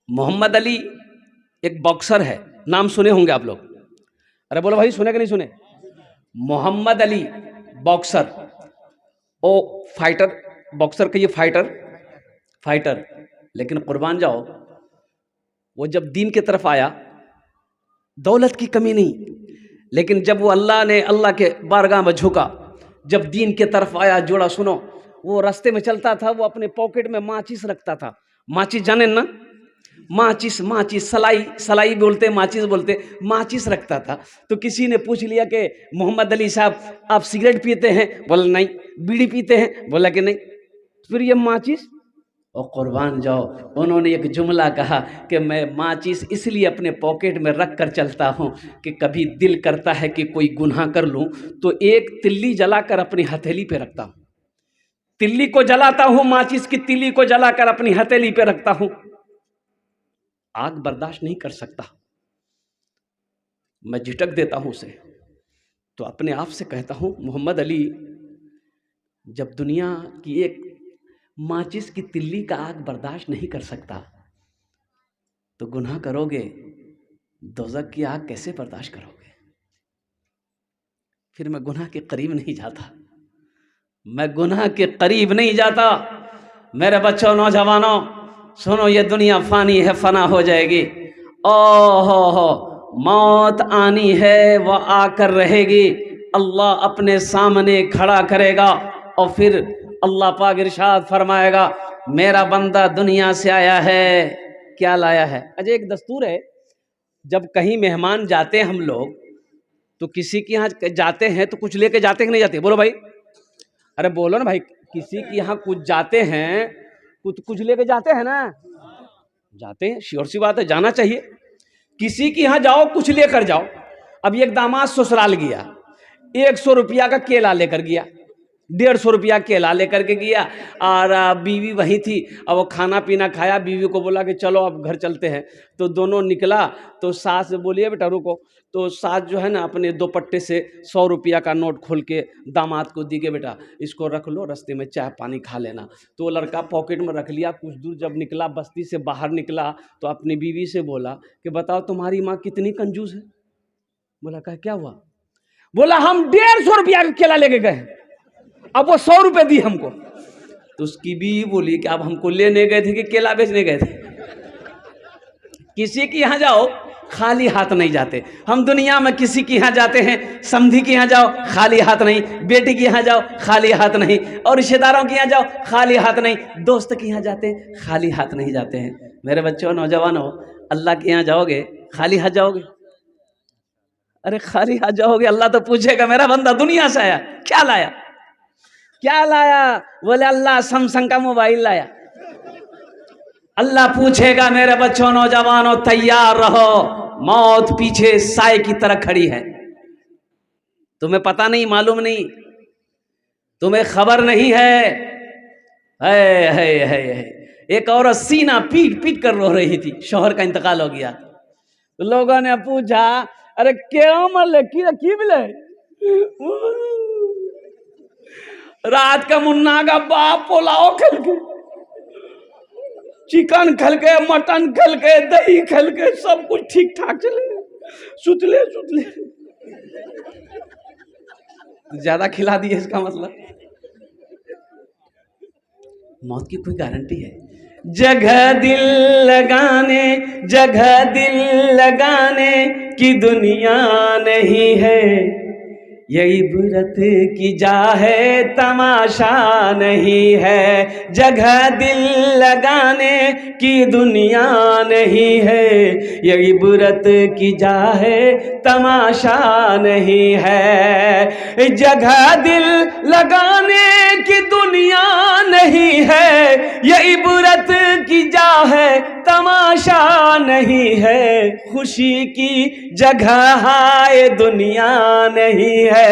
मोहम्मद अली एक बॉक्सर है, नाम सुने होंगे आप लोग। अरे बोलो भाई, सुने कि नहीं सुने? मोहम्मद अली बॉक्सर, ओ फाइटर, बॉक्सर कहिए फाइटर, फाइटर। लेकिन कुर्बान जाओ, वो जब दीन की तरफ आया, दौलत की कमी नहीं, लेकिन जब वो अल्लाह के बारगाह में झुका, जब दीन की तरफ आया, जोड़ा सुनो, वो रास्ते में चलता था, वो अपने पॉकेट में माचिस रखता था। माचिस जाने ना, माचिस, माचिस, सलाई, सलाई बोलते, माचिस बोलते, माचिस रखता था। तो किसी ने पूछ लिया कि मोहम्मद अली साहब आप सिगरेट पीते हैं? बोला नहीं। बीड़ी पीते हैं? बोला कि नहीं। फिर ये माचिस, और कुर्बान जाओ, उन्होंने एक जुमला कहा कि मैं माचिस इसलिए अपने पॉकेट में रख कर चलता हूँ कि कभी दिल करता है कि कोई गुनाह कर लूँ तो एक तिल्ली जलाकर अपनी हथेली पे रखता हूँ, तिल्ली को जलाता हूँ, माचिस की तिल्ली को जलाकर अपनी हथेली पे रखता हूँ। आग बर्दाश्त नहीं कर सकता, मैं झिटक देता हूँ उसे। तो अपने आप से कहता हूँ, मोहम्मद अली, जब दुनिया की एक माचिस की तिल्ली का आग बर्दाश्त नहीं कर सकता तो गुनाह करोगे, दोज़ख की आग कैसे बर्दाश्त करोगे? फिर मैं गुनाह के करीब नहीं जाता, मैं गुनाह के करीब नहीं जाता। मेरे बच्चों, नौजवानों, सुनो, ये दुनिया फानी है, फना हो जाएगी। हो, मौत आनी है, वह आकर रहेगी, अल्लाह अपने सामने खड़ा करेगा और फिर अल्लाह पाक इरशाद फरमाएगा, मेरा बंदा दुनिया से आया है, क्या लाया है? अच्छा, एक दस्तूर है, जब कहीं मेहमान जाते हैं हम लोग, तो किसी के यहाँ जाते हैं तो कुछ लेके जाते हैं कि नहीं जाते? बोलो भाई, अरे बोलो ना भाई, किसी के यहाँ कुछ जाते हैं, कुछ लेके जाते हैं ना? जाते हैं, श्योर सी बात है, जाना चाहिए। किसी के यहाँ जाओ, कुछ लेकर जाओ। अब एक दामाद ससुराल गया, 100 रुपया का केला लेकर गया, 150 रुपया केला लेकर के गया, और बीवी वहीं थी। अब वो खाना पीना खाया, बीवी को बोला कि चलो अब घर चलते हैं। तो दोनों निकला, तो सास बोलिए बेटा रुको। तो सास जो है ना, अपने दुपट्टे से 100 रुपया का नोट खोल के दामाद को दी के, बेटा इसको रख लो, रास्ते में चाय पानी खा लेना। तो वो लड़का पॉकेट में रख लिया। कुछ दूर जब निकला, बस्ती से बाहर निकला, तो अपनी बीवी से बोला कि बताओ तुम्हारी माँ कितनी कंजूस है? बोला क्या हुआ? बोला हम 150 रुपया का केला लेके गए, अब वो 100 रुपये दी हमको। तो उसकी बीवी बोली कि अब हमको लेने गए थे कि केला बेचने गए थे? किसी के यहाँ जाओ, खाली हाथ नहीं जाते हम। दुनिया में किसी के यहाँ जाते हैं, समधी के यहाँ जाओ खाली हाथ नहीं, बेटी के यहाँ जाओ खाली हाथ नहीं, और रिश्तेदारों के यहाँ जाओ खाली हाथ नहीं, दोस्त के यहाँ जाते हैं खाली हाथ नहीं जाते हैं। मेरे बच्चों, नौजवानों, अल्लाह के यहाँ जाओगे खाली हाथ जाओगे? अरे खाली हाथ जाओगे, अल्लाह तो पूछेगा, मेरा बंदा दुनिया से आया, क्या लाया? क्या लाया? बोले अल्लाह सैमसंग का मोबाइल लाया। अल्लाह पूछेगा, मेरे बच्चों, नौजवानों, तैयार रहो, मौत पीछे साए की तरह खड़ी है। तुम्हें पता नहीं, मालूम नहीं, तुम्हें खबर नहीं है। एक औरत सीना पीट पीट कर रो रही थी, शौहर का इंतकाल हो गया। तो लोगों ने पूछा, अरे क्यों मरले, की मिले? रात का मुन्ना का बाप पुलाव खल के, चिकन खल के, मटन खल के, दही खल के, सब कुछ ठीक ठाक चले, सुतले ज्यादा खिला दिए, इसका मतलब मौत की कोई गारंटी है? जगह दिल लगाने की दुनिया नहीं है, ये इबरत की जा है, तमाशा नहीं है। जगह दिल लगाने की दुनिया नहीं है, ये इबरत की जा है, तमाशा नहीं है। जगह दिल लगाने की दुनिया नहीं है, ये इबरत की जा है, तमाशा नहीं है। खुशी की जगह है, दुनिया नहीं है,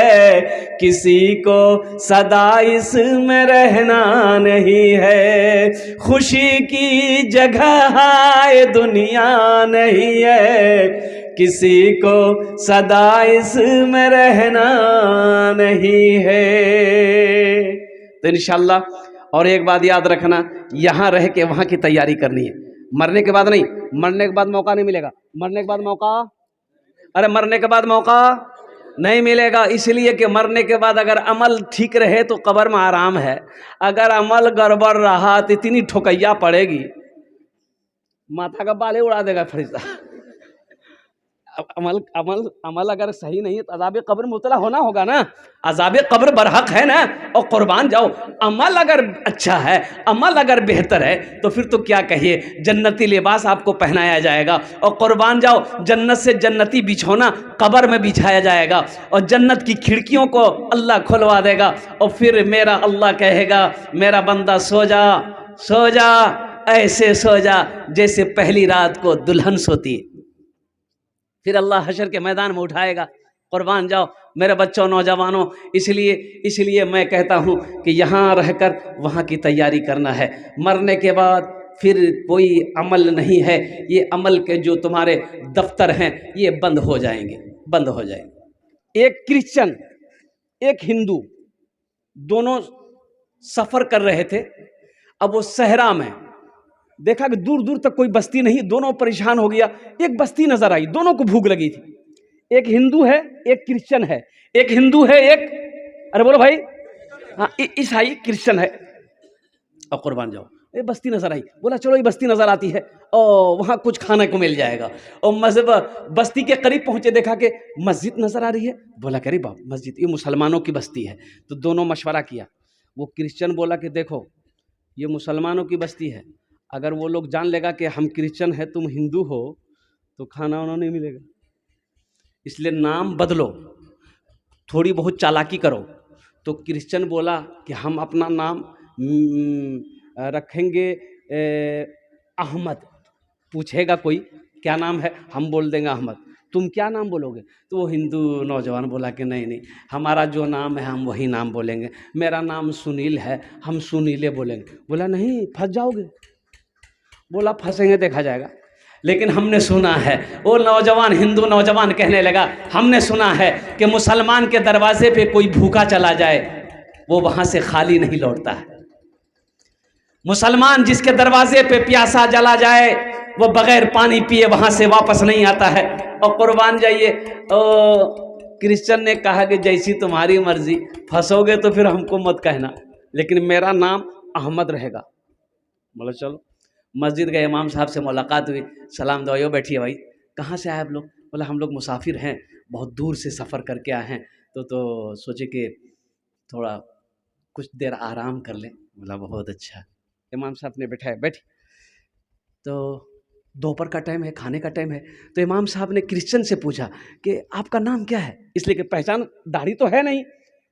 किसी को सदा इसमें रहना नहीं है। खुशी की जगह है, दुनिया नहीं है, किसी को सदा इसमें रहना नहीं है। तो इंशाल्लाह, और एक बात याद रखना, यहाँ रह के वहाँ की तैयारी करनी है, मरने के बाद नहीं। मरने के बाद मौका नहीं मिलेगा, मरने के बाद मौका, अरे मरने के बाद मौका नहीं मिलेगा, इसलिए कि मरने के बाद अगर अमल ठीक रहे तो कब्र में आराम है, अगर अमल गड़बड़ रहा तो इतनी ठोकैया पड़ेगी, माथा का बाल ही उड़ा देगा फरिश्ता। अमल अमल अमल अगर सही नहीं है तो अज़ाब कब्र मुबतला होना होगा ना, अज़ाब कब्र बरहक है ना। और कुर्बान जाओ, अमल अगर अच्छा है, अमल अगर बेहतर है तो फिर तो क्या कहिए, जन्नती लिबास आपको पहनाया जाएगा। और कुर्बान जाओ, जन्नत से जन्नती बिछौना कब्र में बिछाया जाएगा और जन्नत की खिड़कियों को अल्लाह खुलवा देगा। और फिर मेरा अल्लाह कहेगा, मेरा बंदा सो जा, सो जा, ऐसे सो जा जैसे पहली रात को दुल्हन सोती। फिर अल्लाह हशर के मैदान में उठाएगा। कुर्बान जाओ मेरे बच्चों, नौजवानों, इसलिए मैं कहता हूँ कि यहाँ रहकर वहाँ की तैयारी करना है। मरने के बाद फिर कोई अमल नहीं है, ये अमल के जो तुम्हारे दफ्तर हैं ये बंद हो जाएंगे, बंद हो जाएंगे। एक क्रिश्चियन एक हिंदू दोनों सफ़र कर रहे थे। अब वो सहरा में देखा कि दूर दूर तक कोई बस्ती नहीं, दोनों परेशान हो गया। एक बस्ती नजर आई, दोनों को भूख लगी थी। एक हिंदू है एक क्रिश्चियन है, एक हिंदू है एक, अरे बोलो भाई, हाँ, ईसाई क्रिश्चियन है। और कुर्बान जाओ, ये बस्ती नजर आई, बोला चलो ये बस्ती नजर आती है और वहाँ कुछ खाने को मिल जाएगा। और मस्जिद बस्ती के करीब पहुँचे, देखा कि मस्जिद नजर आ रही है। बोला करी बाप मस्जिद, ये मुसलमानों की बस्ती है। तो दोनों मशवरा किया। वो क्रिश्चियन बोला कि देखो ये मुसलमानों की बस्ती है, अगर वो लोग जान लेगा कि हम क्रिश्चियन हैं तुम हिंदू हो तो खाना वाना नहीं मिलेगा, इसलिए नाम बदलो, थोड़ी बहुत चालाकी करो। तो क्रिश्चियन बोला कि हम अपना नाम रखेंगे अहमद। पूछेगा कोई क्या नाम है, हम बोल देंगे अहमद। तुम क्या नाम बोलोगे? तो वो हिंदू नौजवान बोला कि नहीं नहीं, हमारा जो नाम है हम वही नाम बोलेंगे, मेरा नाम सुनील है, हम सुनीले बोलेंगे। बोला नहीं फंस जाओगे। बोला फंसेंगे देखा जाएगा। लेकिन हमने सुना है, वो नौजवान हिंदू नौजवान कहने लगा, हमने सुना है कि मुसलमान के दरवाजे पे कोई भूखा चला जाए वो वहाँ से खाली नहीं लौटता है। मुसलमान जिसके दरवाजे पे प्यासा जला जाए वो बगैर पानी पिए वहाँ से वापस नहीं आता है। और कुर्बान जाइए, क्रिश्चियन ने कहा कि जैसी तुम्हारी मर्जी, फंसोगे तो फिर हमको मत कहना, लेकिन मेरा नाम अहमद रहेगा। बोला चलो। मस्जिद गए, इमाम साहब से मुलाकात हुई, सलाम दो, बैठिए भाई, कहाँ से आए आप लोग? बोला हम लोग मुसाफिर हैं, बहुत दूर से सफ़र करके आए हैं, तो सोचे कि थोड़ा कुछ देर आराम कर लें। बोला बहुत अच्छा। इमाम साहब ने बैठाया, बैठ। तो दोपहर का टाइम है, खाने का टाइम है। तो इमाम साहब ने क्रिश्चियन से पूछा कि आपका नाम क्या है? इसलिए कि पहचान, दाढ़ी तो है नहीं,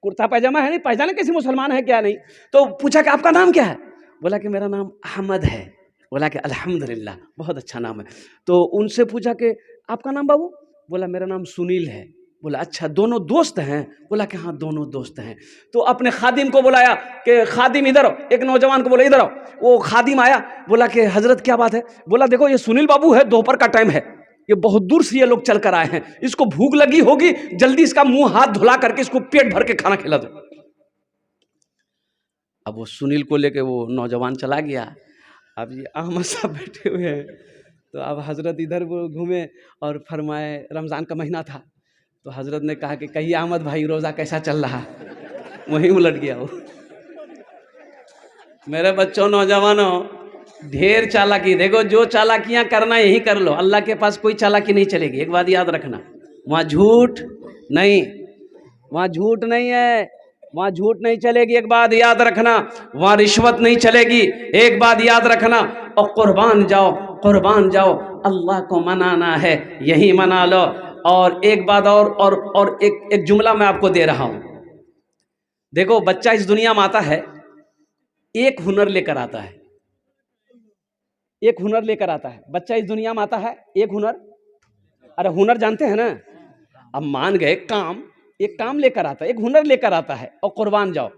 कुर्ता पैजामा है नहीं, पहचाने कैसे मुसलमान है क्या नहीं। तो पूछा कि आपका नाम क्या है? बोला कि मेरा नाम अहमद है। बोला कि अल्हम्दुलिल्लाह, बहुत अच्छा नाम है। तो उनसे पूछा कि आपका नाम बाबू? बोला मेरा नाम सुनील है। बोला अच्छा, दोनों दोस्त हैं? बोला कि हाँ दोनों दोस्त हैं। तो अपने खादिम को बुलाया कि खादिम इधर आओ, एक नौजवान को बोला इधर आओ। वो खादिम आया, बोला कि हजरत क्या बात है? बोला देखो ये सुनील बाबू है, दोपहर का टाइम है, ये बहुत दूर से ये लोग चल कर आए हैं, इसको भूख लगी होगी, जल्दी इसका मुंह हाथ धुला करके इसको पेट भर के खाना खिला दो। अब वो सुनील को लेके वो नौजवान चला गया। अब ये अहमद साहब बैठे हुए हैं। तो अब हजरत इधर वो घूमे और फरमाए, रमज़ान का महीना था, तो हजरत ने कहा कि कहिए अहमद भाई रोज़ा कैसा चल रहा? वहीं उलट गया वो। मेरे बच्चों, नौजवानों, ढेर चालाकी, देखो जो चालाकियां करना यही कर लो, अल्लाह के पास कोई चालाकी नहीं चलेगी। एक बात याद रखना, वहाँ झूठ नहीं, वहाँ झूठ नहीं है, वहाँ झूठ नहीं चलेगी। एक बात याद रखना, वहाँ रिश्वत नहीं चलेगी। एक बात याद रखना। और कुर्बान जाओ, कुर्बान जाओ, अल्लाह को मनाना है, यही मना लो। और एक बात और एक जुमला मैं आपको दे रहा हूँ। देखो बच्चा इस दुनिया में आता है, एक हुनर लेकर आता है, एक हुनर लेकर आता है। बच्चा इस दुनिया में आता है एक हुनर, अरे हुनर जानते हैं ना, अब मान गए काम, एक काम लेकर आता है, एक हुनर लेकर आता है। और कुर्बान जाओ,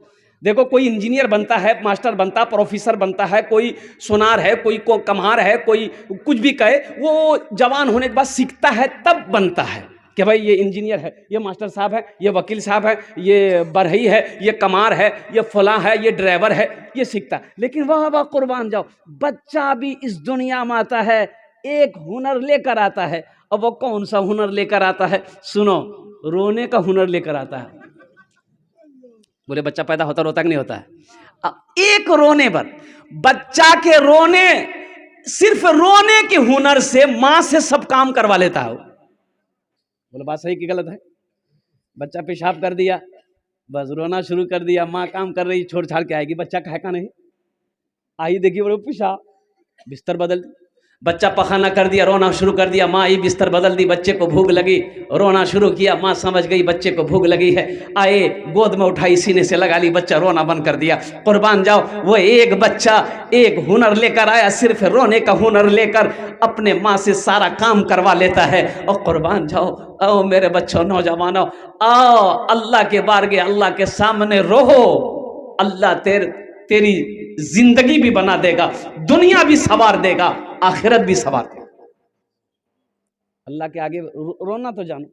देखो कोई इंजीनियर बनता है, मास्टर बनता, प्रोफेसर बनता है, कोई सोनार है, कोई को कम्हार है, कोई कुछ भी कहे, वो जवान होने के बाद सीखता है तब बनता है कि भाई ये इंजीनियर है, ये मास्टर साहब है, ये वकील साहब है, ये बढ़ई है, ये कमार है, ये फलां है, ये ड्राइवर है, ये सीखता है। लेकिन वाह वाह कुर्बान जाओ, बच्चा भी इस दुनिया में आता है एक हुनर लेकर आता है। और वो कौन सा हुनर लेकर आता है? सुनो, रोने का हुनर लेकर आता है। बोले बच्चा पैदा होता रोता कि नहीं होता है? एक रोने पर, बच्चा के रोने, सिर्फ रोने के हुनर से मां से सब काम करवा लेता है। बोले बात सही कि गलत है? बच्चा पेशाब कर दिया, बस रोना शुरू कर दिया, माँ काम कर रही, छोड़ छाड़ के आएगी, बच्चा कहे का नहीं आई, देखिए बोले पेशाब, बिस्तर बदल दी। बच्चा पखाना कर दिया, रोना शुरू कर दिया, माँ ये बिस्तर बदल दी, बच्चे को भूख लगी, रोना शुरू किया, माँ समझ गई बच्चे को भूख लगी है, आए गोद में उठाई, सीने से लगा ली, बच्चा रोना बंद कर दिया। कुर्बान जाओ, वो एक बच्चा एक हुनर लेकर आया, सिर्फ रोने का हुनर लेकर अपने माँ से सारा काम करवा लेता है। और कुर्बान जाओ, आओ मेरे बच्चों, नौजवानों, आओ अल्लाह के बारगे, अल्लाह के सामने रोहो, अल्लाह तेरी जिंदगी भी बना देगा, दुनिया भी संवार देगा, आखिरत भी संवार देगा। अल्लाह के आगे रोना तो जानो,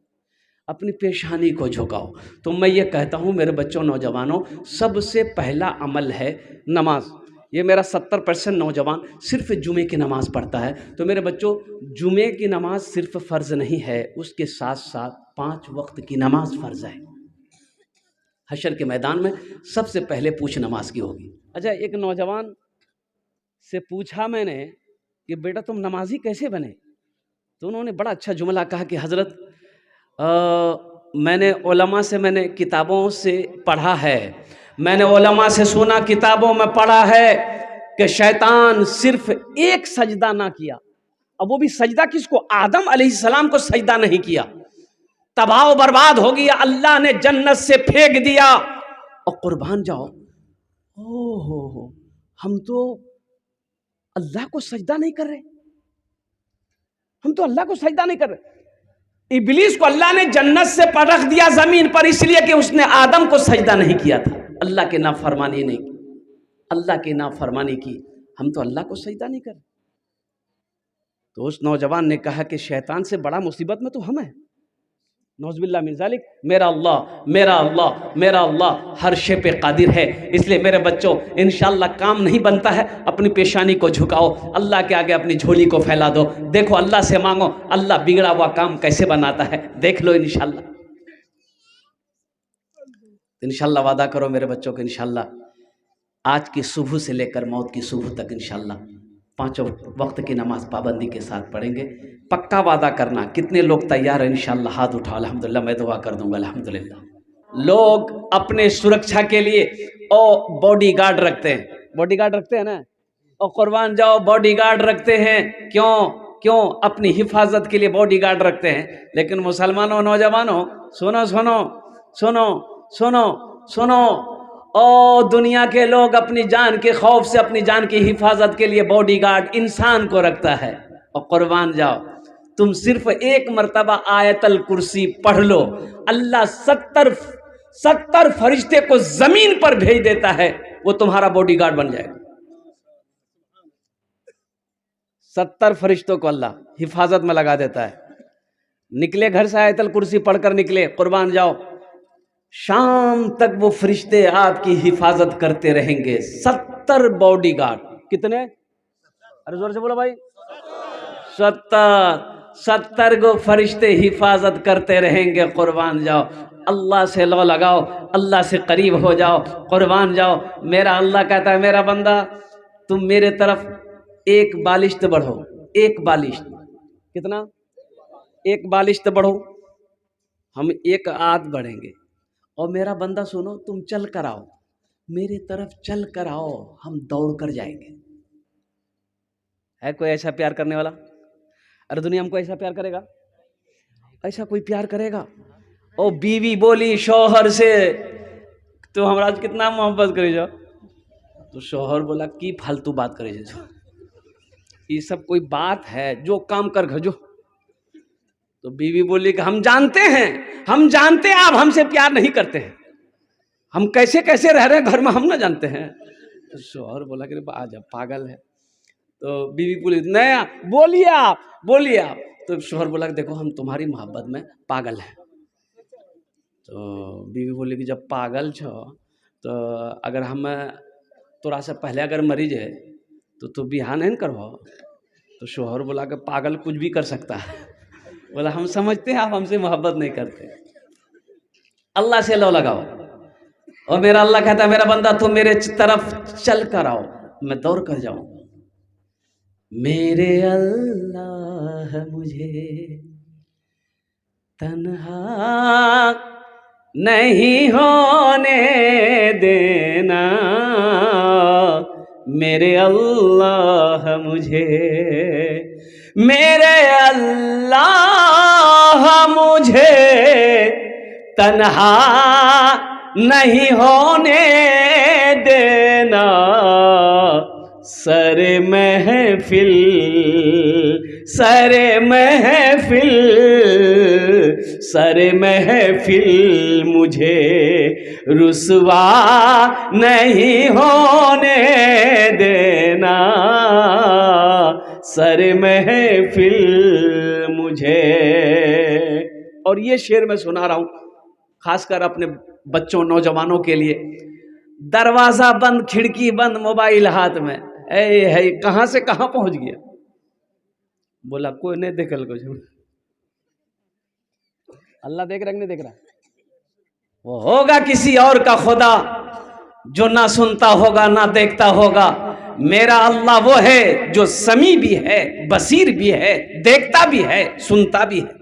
अपनी पेशानी को झुकाओ। तो मैं ये कहता हूँ मेरे बच्चों, नौजवानों, सबसे पहला अमल है नमाज। ये मेरा 70% नौजवान सिर्फ जुमे की नमाज पढ़ता है। तो मेरे बच्चों, जुमे की नमाज सिर्फ फ़र्ज़ नहीं है, उसके साथ साथ 5 वक्त की नमाज फ़र्ज़ है। हशर के मैदान में सबसे पहले पूछ नमाज की होगी। अच्छा, एक नौजवान से पूछा मैंने कि बेटा तुम नमाजी कैसे बने? तो उन्होंने बड़ा अच्छा जुमला कहा कि हज़रत, मैंने उलमा से, मैंने किताबों से पढ़ा है, मैंने उलमा से सुना, किताबों में पढ़ा है कि शैतान सिर्फ एक सजदा ना किया। अब वो भी सजदा किसको? आदम अलैहिस्सलाम को सजदा नहीं किया, तबाह बर्बाद हो गया, अल्लाह ने जन्नत से फेंक दिया। और कुर्बान जाओ, ओहो, हम तो अल्लाह को सजदा नहीं कर रहे, हम तो अल्लाह को सजदा नहीं कर रहे। इब्लीस को अल्लाह ने जन्नत से रख दिया जमीन पर, इसलिए कि उसने आदम को सजदा नहीं किया था, अल्लाह के नाफरमानी नहीं की, अल्लाह की नाफरमानी की। हम तो अल्लाह को सजदा नहीं कर रहे। तो उस नौजवान ने कहा कि शैतान से बड़ा मुसीबत में तो हम हैं, नौज़बिल्लाह मिन ज़ालिक। मेरा अल्लाह, मेरा अल्लाह, मेरा अल्लाह हर शे पे कादिर है। इसलिए मेरे बच्चों, इंशाअल्लाह काम नहीं बनता है, अपनी पेशानी को झुकाओ, अल्लाह के आगे अपनी झोली को फैला दो, देखो अल्लाह से मांगो, अल्लाह बिगड़ा हुआ काम कैसे बनाता है, देख लो इंशाअल्लाह। इंशाअल्लाह वादा करो मेरे बच्चों को, इंशाअल्लाह आज की सुबह से लेकर मौत की सुबह तक इंशाअल्लाह 5 वक्त की नमाज पाबंदी के साथ पढ़ेंगे। पक्का वादा करना। कितने लोग तैयार हैं? इंशाअल्लाह हाथ उठाओ, अल्हम्दुलिल्लाह, मैं दुआ कर दूंगा, अल्हम्दुलिल्लाह। लोग अपने सुरक्षा के लिए और बॉडी गार्ड रखते हैं, बॉडी गार्ड रखते हैं ना, और कुर्बान जाओ बॉडी गार्ड रखते हैं। क्यों? अपनी हिफाजत के लिए बॉडी गार्ड रखते हैं। लेकिन मुसलमानों, नौजवानों, सुनो सुनो सुनो सुनो सुनो, और दुनिया के लोग अपनी जान के खौफ से, अपनी जान की हिफाजत के लिए बॉडीगार्ड इंसान को रखता है। और कुर्बान जाओ, तुम सिर्फ एक मर्तबा आयतल कुर्सी पढ़ लो, अल्लाह 70 फरिश्ते को जमीन पर भेज देता है, वो तुम्हारा बॉडीगार्ड बन जाएगा। 70 फरिश्तों को अल्लाह हिफाजत में लगा देता है। निकले घर से, आयतल कुर्सी पढ़कर निकले, कुर्बान जाओ, शाम तक वो फरिश्ते आपकी हिफाजत करते रहेंगे। 70 बॉडीगार्ड। कितने? अरे जोर से बोलो भाई। 70 को फरिश्ते हिफाजत करते रहेंगे। कुर्बान जाओ, अल्लाह से लो लगाओ, अल्लाह से करीब हो जाओ। कुर्बान जाओ, मेरा अल्लाह कहता है, मेरा बंदा तुम मेरे तरफ एक बालिश्त बढ़ो, एक बालिश्त। कितना? एक बालिश्त बढ़ो, हम एक आध बढ़ेंगे। और मेरा बंदा सुनो, तुम चल कर आओ, मेरे तरफ चल कर आओ, हम दौड़ कर जाएंगे। है कोई ऐसा प्यार करने वाला? अरे दुनिया हमको ऐसा प्यार करेगा? ऐसा कोई प्यार करेगा? और बीवी बोली शौहर से, तो हमरा आज कितना मोहब्बत करे जाओ, तो शौहर बोला की फालतू बात करे जाओ, ये सब कोई बात है? जो काम कर घजो। तो बीवी बोली कि हम जानते हैं आप हमसे प्यार नहीं करते हैं, हम कैसे कैसे रह रहे हैं घर में, हम ना जानते हैं। तो शौहर बोला कि आज पागल है। तो बीवी बोली नया बोलिए आप। तो शौहर बोला कि देखो हम तुम्हारी मोहब्बत में पागल हैं। तो बीवी बोली कि जब पागल छो, तो अगर हम तोरा से पहले अगर मरी जाए तो तू बिहान नहीं करबो, तो शोहर बोला कि पागल कुछ भी कर सकता है। बोला हम समझते हैं आप हमसे मोहब्बत नहीं करते। अल्लाह से लो लगाओ। और मेरा अल्लाह कहता है मेरा बंदा तुम मेरे तरफ चल कर आओ, मैं दौड़ कर जाऊं। मेरे अल्लाह मुझे तन्हा नहीं होने देना, मेरे अल्लाह मुझे, मेरे अल्लाह मुझे तन्हा नहीं होने देना। सरे महफिल, सरे महफिल, सरे महफिल मुझे रुसवा नहीं होने देना। सरे महफिल मुझे। और ये शेर मैं सुना रहा हूं खासकर अपने बच्चों नौजवानों के लिए। दरवाजा बंद, खिड़की बंद, मोबाइल हाथ में, ऐ है कहां से कहां पहुंच गया। बोला कोई नहीं देखल कुछ, अल्लाह देख रहा नहीं देख रहा। वो होगा किसी और का खुदा जो ना सुनता होगा ना देखता होगा। मेरा अल्लाह वो है जो समी भी है, बसीर भी है, देखता भी है, सुनता भी है।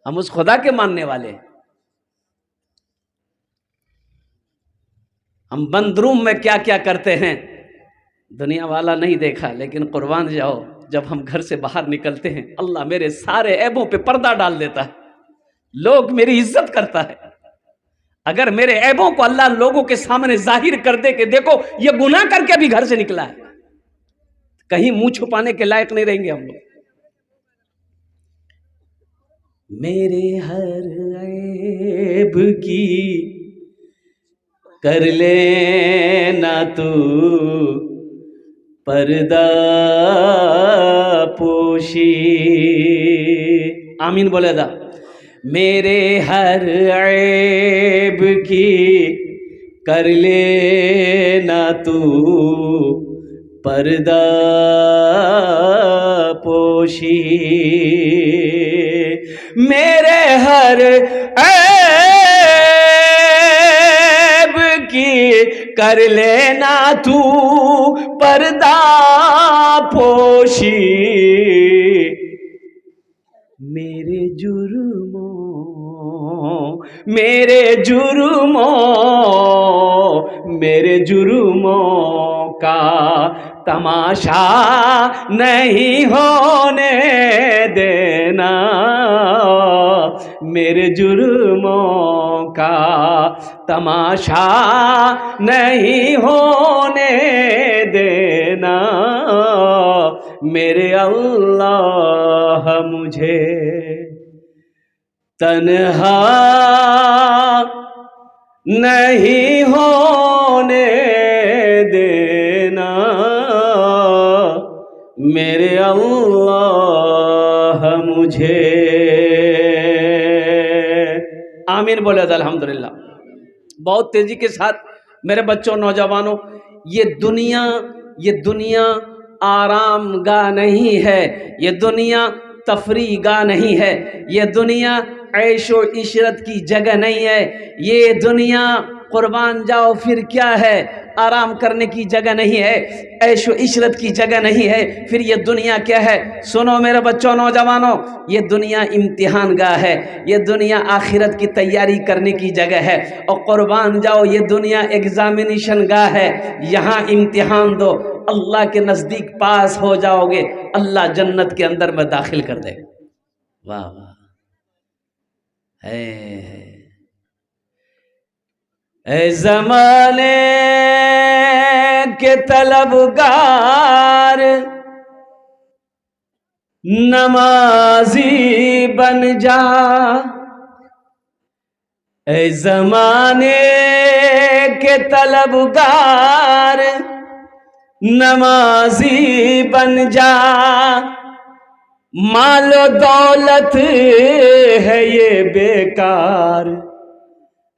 हम उस खुदा के मानने वाले हैं। हम बंद रूम में क्या क्या करते हैं दुनिया वाला नहीं देखा, लेकिन कुर्बान जाओ जब हम घर से बाहर निकलते हैं अल्लाह मेरे सारे ऐबों पे पर्दा डाल देता है। लोग मेरी इज्जत करता है। अगर मेरे ऐबों को अल्लाह लोगों के सामने जाहिर कर दे कि देखो ये गुनाह करके भी घर से निकला है, कहीं मुंह छुपाने के लायक नहीं रहेंगे हम लोग। मेरे हर ऐब की कर लेना तू पर्दा पोशी। आमीन बोले दा। मेरे हर ऐब की कर लेना तू पर्दा पोशी। मेरे हर ऐब की कर लेना तू पर्दा पोशी। मेरे जुर्मों का तमाशा नहीं होने देना। मेरे जुर्मों का तमाशा नहीं होने देना। मेरे अल्लाह मुझे तन्हा नहीं होने देना। मेरे अल्लाह मुझे। आमीन बोले अल्हम्दुलिल्लाह। बहुत तेजी के साथ मेरे बच्चों नौजवानों, ये दुनिया आराम गाह नहीं है, ये दुनिया तफरी गाह नहीं है, ये दुनिया ऐशो इशरत की जगह नहीं है, ये दुनिया कुर्बान जाओ फिर क्या है आराम करने की जगह नहीं है, ऐशो इशरत की जगह नहीं है। फिर ये दुनिया क्या है? सुनो मेरे बच्चों नौजवानों, ये दुनिया इम्तिहान गाह है, ये दुनिया आखिरत की तैयारी करने की जगह है। और कुर्बान जाओ ये दुनिया एग्जामिनेशन गाह है, यहाँ इम्तिहान दो, अल्लाह के नज़दीक पास हो जाओगे, अल्लाह जन्नत के अंदर में दाखिल कर देगा। वाह वाह है। ऐ ज़माने के तलबगार नमाजी बन जा। ऐ ज़माने के तलबगार नमाजी बन जा। मालो दौलत है ये बेकार,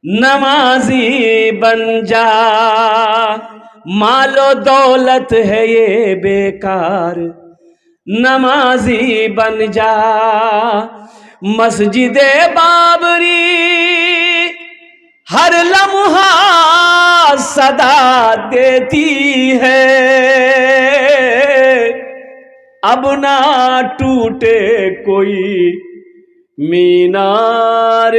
नमाजी बन जा। मालो दौलत है ये बेकार, नमाजी बन जा। मस्जिदे बाबरी हर लम्हा सदा देती है, अब ना टूटे कोई मीनार,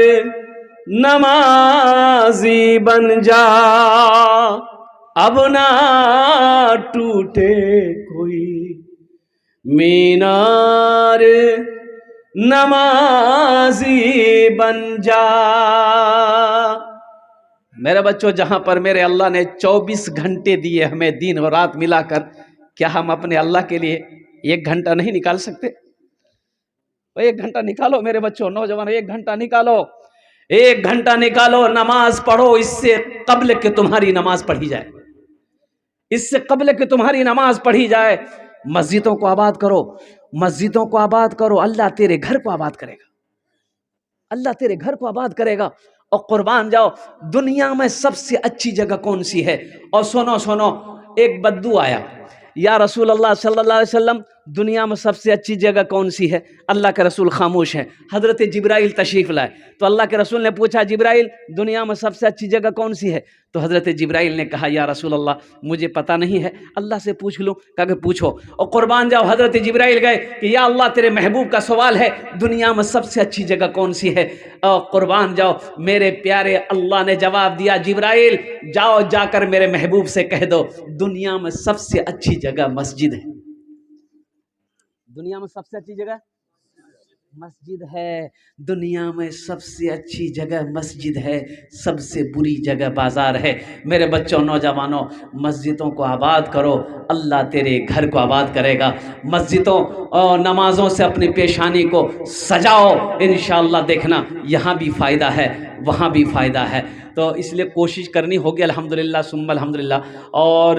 नमाजी बन जा। अब ना टूटे कोई मीनार, नमाजी बन जा। मेरे बच्चों, जहां पर मेरे अल्लाह ने 24 घंटे दिए हमें दिन और रात मिलाकर, क्या हम अपने अल्लाह के लिए 1 घंटा नहीं निकाल सकते? 1 घंटा निकालो मेरे बच्चों, नौजवान, 1 घंटा निकालो, 1 घंटा निकालो, नमाज पढ़ो। इससे कब्ल के तुम्हारी नमाज पढ़ी जाए, इससे कब्ल के तुम्हारी नमाज पढ़ी जाए। मस्जिदों को आबाद करो, मस्जिदों को आबाद करो, अल्लाह तेरे घर को आबाद करेगा, अल्लाह तेरे घर को आबाद करेगा। और कुर्बान जाओ, दुनिया में सबसे अच्छी जगह कौन सी है? और सुनो सुनो, एक बद्दू आया, या रसूल अल्लाह सल्लल्लाहु अलैहि वसल्लम, दुनिया में सबसे अच्छी जगह कौन सी है? अल्लाह के रसूल खामोश हैं। हज़रत जिब्राइल तशरीफ़ लाए, तो अल्लाह के रसूल ने पूछा, जिब्राइल दुनिया में सबसे अच्छी जगह कौन सी है? तो हज़रत जिब्राइल ने कहा, या रसूल अल्लाह मुझे पता नहीं है, अल्लाह से पूछ लूँ। कहा कि पूछो। और कुर्बान जाओ, हज़रत जिब्राइल गए कि या अल्लाह तेरे महबूब का सवाल है, दुनिया में सबसे अच्छी जगह कौन सी है? और कुर्बान जाओ, मेरे प्यारे अल्लाह ने जवाब दिया, जिब्राइल जाओ, जाकर मेरे महबूब से कह दो, दुनिया में सबसे अच्छी जगह मस्जिद है। दुनिया में सबसे अच्छी जगह मस्जिद है, दुनिया में सबसे अच्छी जगह मस्जिद है, सबसे बुरी जगह बाजार है। मेरे बच्चों, नौजवानों, मस्जिदों को आबाद करो, अल्लाह तेरे घर को आबाद करेगा। मस्जिदों और नमाज़ों से अपनी पेशानी को सजाओ, इंशाअल्लाह देखना यहाँ भी फ़ायदा है, वहाँ भी फ़ायदा है। तो इसलिए कोशिश करनी होगी, अल्हम्दुलिल्लाह सुम्मा अल्हम्दुलिल्लाह। और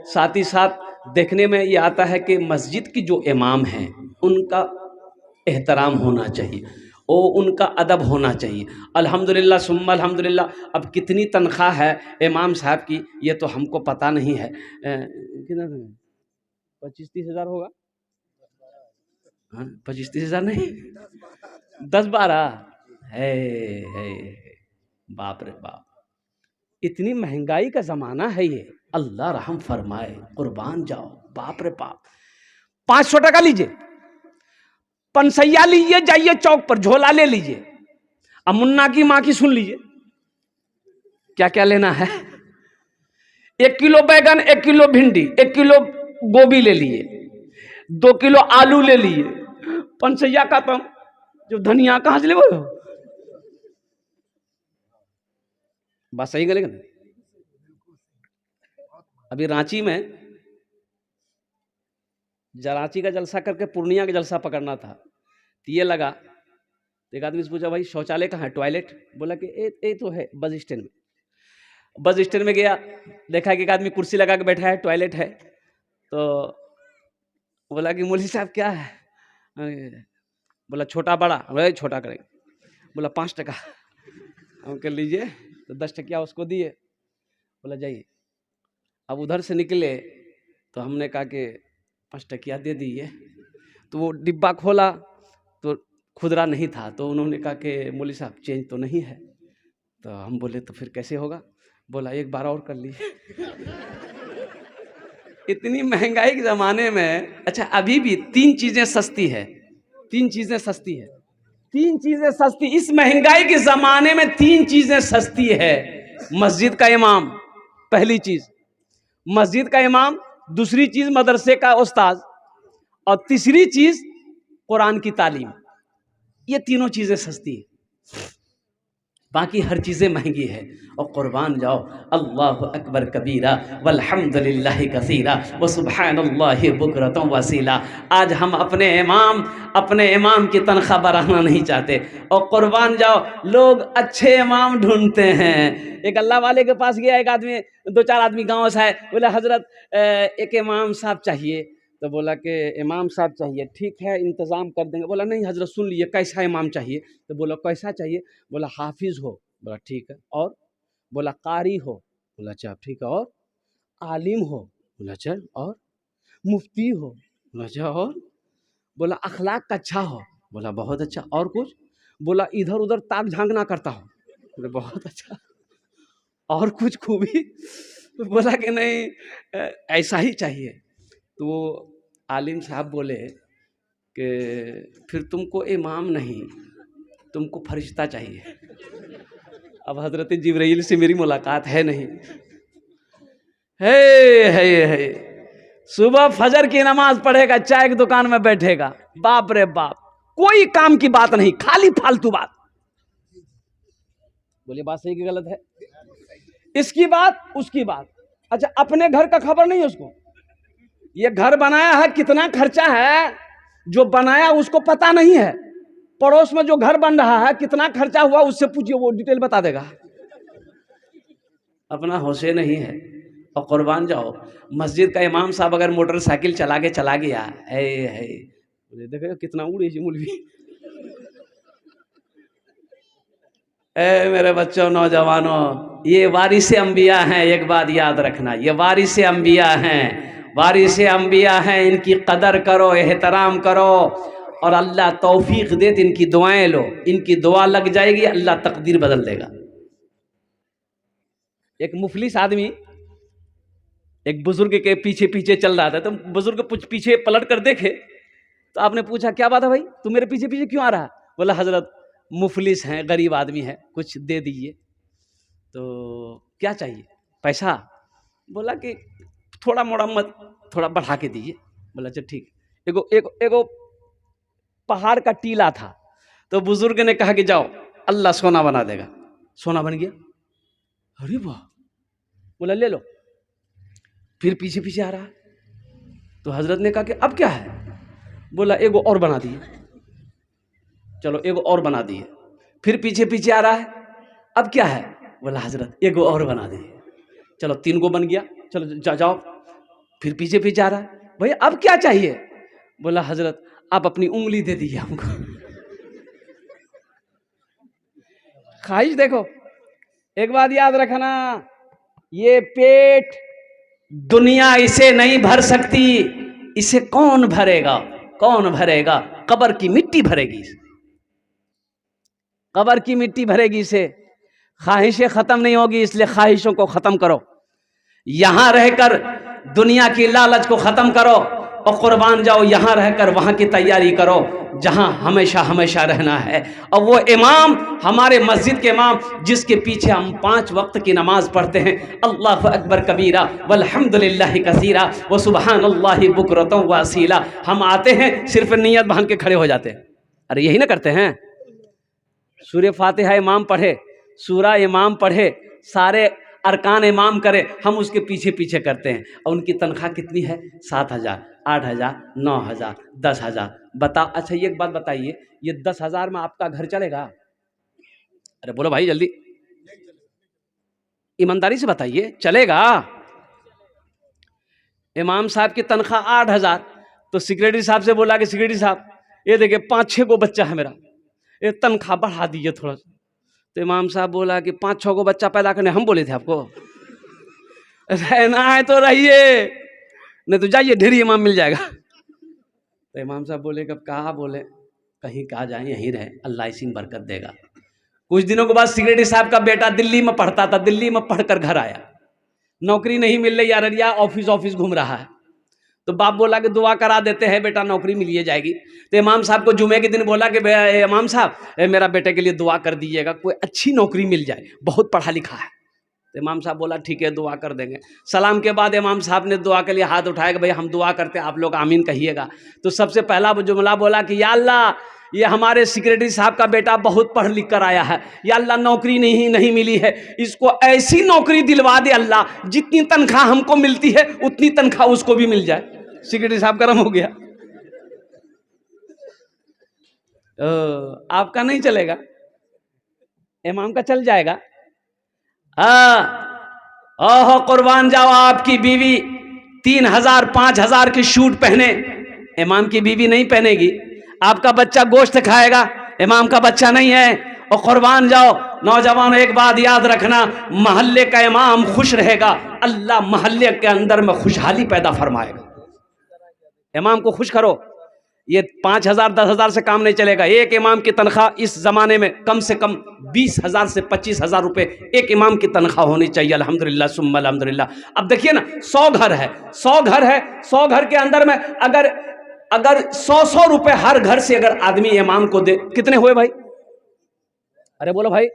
साथ ही साथ देखने में ये आता है कि मस्जिद की जो इमाम हैं, उनका एहतराम होना चाहिए, ओ उनका अदब होना चाहिए। अल्हम्दुलिल्लाह सुम्मा अल्हम्दुलिल्लाह। अब कितनी तनख्वाह है इमाम साहब की, ये तो हमको पता नहीं है। कितना 25-30 हज़ार होगा? हाँ, 25-30 हज़ार नहीं, 10-12 है। बाप रे बाप, इतनी महंगाई का ज़माना है ये, अल्लाह रहम फरमाए। कुर्बान जाओ, बाप रे बाप। 500 टका लीजिए, पंसैया लीजिए, जाइए चौक पर झोला ले लीजिए। अब मुन्ना की माँ की सुन लीजिए, क्या क्या लेना है। 1 किलो बैगन, 1 किलो भिंडी, 1 किलो गोभी ले लिए, 2 किलो आलू ले लिए, पंसैया का तो जो धनिया कहाँ से ले वो, बात सही करेगा ना। अभी रांची में रांची का जलसा करके पूर्णिया का जलसा पकड़ना था, तो ये लगा, एक आदमी से पूछा, भाई शौचालय कहाँ है, टॉयलेट? बोला कि ए तो है बस स्टैंड में। बस स्टैंड में गया, देखा कि एक आदमी कुर्सी लगा के बैठा है, टॉयलेट है। तो बोला कि मौलवी साहब क्या है? बोला छोटा बड़ा? बोला छोटा करेंगे। बोला 5 टका। हम कह लीजिए, तो 10 टकिया उसको दिए, बोला जाइए। अब उधर से निकले तो हमने कहा कि 5 टकिया दे दिए। तो वो डिब्बा खोला तो खुदरा नहीं था, तो उन्होंने कहा कि मौलवी साहब चेंज तो नहीं है। तो हम बोले तो फिर कैसे होगा? बोला 1 बार और कर लीजिए। इतनी महंगाई के ज़माने में, अच्छा अभी भी 3 चीज़ें सस्ती है, 3 चीज़ें सस्ती है, 3 चीज़ें सस्ती, इस महंगाई के ज़माने में 3 चीज़ें सस्ती है। मस्जिद का इमाम पहली चीज़, मस्जिद का इमाम, दूसरी चीज़ मदरसे का उस्ताद, और तीसरी चीज़ कुरान की तालीम। ये तीनों चीज़ें सस्ती है, बाकी हर चीज़ें महंगी है। और कुर्बान जाओ, अल्लाहु अकबर कबीरा वल्हम्दुलिल्लाहि कसीरा व सुब्हानल्लाहि बुकरतम वसीला। आज हम अपने इमाम की तनख्वाह बढ़ाना नहीं चाहते, और कुर्बान जाओ, लोग अच्छे इमाम ढूंढते हैं। एक अल्लाह वाले के पास गया एक आदमी, 2-4 आदमी गाँव से आए, बोले हजरत एक इमाम साहब चाहिए। तो बोला कि इमाम साहब चाहिए, ठीक है इंतज़ाम कर देंगे। बोला नहीं हजरत सुन लीजिए, कैसा इमाम चाहिए? तो बोला कैसा चाहिए? बोला हाफिज़ हो। बोला ठीक है, और? बोला कारी हो। बोला अच्छा ठीक है, और? आलिम हो, बोला अच्छा और, मुफ्ती हो, बोला अच्छा और, बोला अखलाक अच्छा हो, बोला बहुत अच्छा, और कुछ, बोला इधर उधर ताक झांक ना करता हो, बोले बहुत अच्छा, और कुछ खूबी, बोला कि नहीं ऐसा ही चाहिए। तो वो आलिम साहब बोले कि फिर तुमको इमाम नहीं, तुमको फरिश्ता चाहिए। अब हजरत जिब्राइल से मेरी मुलाकात है नहीं, है सुबह फजर की नमाज पढ़ेगा, चाय की दुकान में बैठेगा, बाप रे बाप, कोई काम की बात नहीं, खाली फालतू बात। बोलिए बात सही कि गलत है? इसकी बात उसकी बात, अच्छा अपने घर का खबर नहीं है उसको, ये घर बनाया है कितना खर्चा है, जो बनाया उसको पता नहीं है, पड़ोस में जो घर बन रहा है कितना खर्चा हुआ उससे पूछिए, वो डिटेल बता देगा। अपना होशे नहीं है। और कुर्बान जाओ, मस्जिद का इमाम साहब अगर मोटरसाइकिल चला के चला गया है, देखो कितना उड़ी मुलवी। मेरे बच्चों नौजवानों, ये वारिस अंबिया हैं, एक बात याद रखना, ये वारिस अंबिया हैं, वारिस अंबिया हैं, इनकी कदर करो, एहतराम करो, और अल्लाह तौफीक दे तो इनकी दुआएं लो, इनकी दुआ लग जाएगी, अल्लाह तकदीर बदल देगा। एक मुफलिस आदमी एक बुजुर्ग के पीछे पीछे चल रहा था, तो बुजुर्ग पीछे पलट कर देखे, तो आपने पूछा क्या बात है भाई, तू मेरे पीछे पीछे क्यों आ रहा है? बोला हजरत मुफलिस हैं, गरीब आदमी है, कुछ दे दीजिए। तो क्या चाहिए? पैसा? बोला कि थोड़ा मोड़ा मत, थोड़ा बढ़ा के दीजिए। बोला अच्छा ठीक। एगो पहाड़ का टीला था, तो बुजुर्ग ने कहा कि जाओ अल्लाह सोना बना देगा। सोना बन गया। अरे वाह। बोला ले लो। फिर पीछे पीछे आ रहा, तो हजरत ने कहा कि अब क्या है? बोला एगो और बना दिए। चलो एगो और बना दिए। फिर पीछे पीछे आ रहा है, अब क्या है? बोला हजरत एगो और बना दिए। चलो 3 गो बन गया, चलो जाओ। फिर पीछे पीछे आ रहा है, भैया अब क्या चाहिए? बोला हजरत आप अपनी उंगली दे दीजिए हमको। ख्वाहिश देखो, एक बात याद रखना, ये पेट दुनिया इसे नहीं भर सकती, इसे कौन भरेगा? कौन भरेगा? कब्र की मिट्टी भरेगी, कब्र की मिट्टी भरेगी इसे। ख्वाहिशें खत्म नहीं होगी, इसलिए ख्वाहिशों को खत्म करो, यहां रहकर दुनिया की लालच को खत्म करो, और कुर्बान जाओ यहां रहकर वहां की तैयारी करो जहां हमेशा हमेशा रहना है। और वो इमाम, हमारे मस्जिद के इमाम, जिसके पीछे हम 5 वक्त की नमाज पढ़ते हैं, अल्लाह अकबर कबीरा वल्हम्दुलिल्लाहि कसीरा व सुबहानल्लाहि बुकरतन व असीला, हम आते हैं सिर्फ नियत बांध के खड़े हो जाते हैं। अरे यही ना करते हैं? सूर्य फातिहा इमाम पढ़े, सूरा इमाम पढ़े, सारे अरकान इमाम करे, हम उसके पीछे पीछे करते हैं। और उनकी तनख्वाह कितनी है? 7,000, 8,000, 9,000, 10,000। बता, अच्छा ये एक बात बताइए, ये 10,000 में आपका घर चलेगा? अरे बोलो भाई जल्दी, ईमानदारी से बताइए, चलेगा? इमाम साहब की तनख्वाह 8,000, तो सेक्रेटरी साहब से बोला कि सेक्रेटरी साहब ये देखिए 5-6 को बच्चा है मेरा, ये तनख्वाह बढ़ा दीजिए थोड़ा सा। तो इमाम साहब बोला कि 5-6 को बच्चा पैदा करने हम बोले थे आपको? रहना है तो रहिए, नहीं तो जाइए, ढेरी इमाम मिल जाएगा। तो इमाम साहब बोले कब कहा? बोले कहीं कहा जाए, यहीं रहे, अल्लाह इसी में बरकत देगा। कुछ दिनों के बाद सेक्रेटरी साहब का बेटा दिल्ली में पढ़ता था, दिल्ली में पढ़कर घर आया, नौकरी नहीं मिल रही, अररिया ऑफिस घूम रहा है। तो बाप बोला कि दुआ करा देते हैं, बेटा नौकरी मिल जाएगी। तो इमाम साहब को जुमे के दिन बोला कि इमाम साहब मेरा बेटे के लिए दुआ कर दीजिएगा, कोई अच्छी नौकरी मिल जाए, बहुत पढ़ा लिखा है। तो इमाम साहब बोला ठीक है दुआ कर देंगे। सलाम के बाद इमाम साहब ने दुआ के लिए हाथ उठाया कि भाई हम दुआ करते हैं, आप लोग आमीन कहिएगा। तो सबसे पहला जुमला बोला कि या अल्लाह, ये हमारे सेक्रेटरी साहब का बेटा बहुत पढ़ लिख कर आया है, या अल्लाह नौकरी नहीं मिली है, इसको ऐसी नौकरी दिलवा दे अल्लाह, जितनी तनख्वाह हमको मिलती है उतनी तनख्वाह उसको भी मिल जाए। सेक्रेटरी साहब गर्म हो गया। आपका नहीं चलेगा, इमाम का चल जाएगा। ओहो कुर्बान जाओ, आपकी बीवी 3,000 5,000 की शूट पहने, इमाम की बीवी नहीं पहनेगी। आपका बच्चा गोश्त खाएगा, इमाम का बच्चा नहीं है, और कुर्बान जाओ नौजवानों, एक बात याद रखना, मोहल्ले का इमाम खुश रहेगा, अल्लाह मोहल्ले के अंदर में खुशहाली पैदा फरमाएगा। इमाम को खुश करो। ये 5,000 10,000 से काम नहीं चलेगा। एक इमाम की तनख्वाह इस जमाने में कम से कम 20,000 से 25,000 रुपए एक इमाम की तनख्वाह होनी चाहिए। अल्हम्दुलिल्लाह सुम्मा अल्हम्दुलिल्लाह। अब देखिए ना, 100 घर है, 100 घर है, 100 घर के अंदर में अगर 100 रुपए हर घर से अगर आदमी इमाम को दे, कितने हुए भाई? अरे बोलो भाई,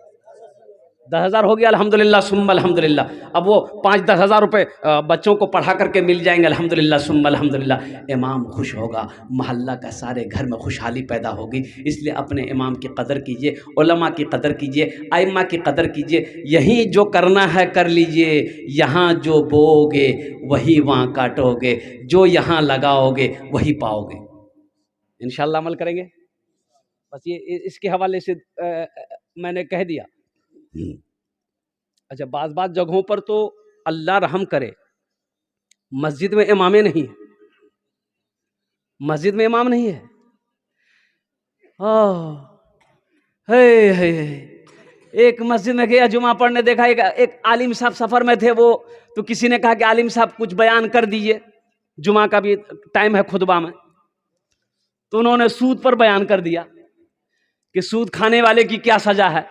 10,000 हो गया। अल्हम्दुलिल्लाह सुम्मा अल्हम्दुलिल्लाह। अब वो 5-10,000 रुपए बच्चों को पढ़ा करके मिल जाएंगे। अल्हम्दुलिल्लाह सुम्मा अल्हम्दुलिल्लाह। इमाम खुश होगा, मोहल्ला का सारे घर में खुशहाली पैदा होगी। इसलिए अपने इमाम की कदर कीजिए, उलमा की कदर कीजिए, आइम्मा की कदर कीजिए। यहीं जो करना है कर लीजिए, यहाँ जो बोओगे वही वहाँ काटोगे, जो यहाँ लगाओगे वही पाओगे। इंशाअल्लाह अमल करेंगे। बस ये इसके हवाले से मैंने कह दिया। अच्छा, बाज़ जगहों पर तो अल्लाह रहम करे, मस्जिद में इमाम नहीं है, मस्जिद में इमाम नहीं है। हे एक मस्जिद में गया जुमा पढ़ने, देखा एक आलिम साहब सफर में थे वो, तो किसी ने कहा कि आलिम साहब कुछ बयान कर दीजिए, जुमा का भी टाइम है खुतबा में। तो उन्होंने सूद पर बयान कर दिया कि सूद खाने वाले की क्या सजा है।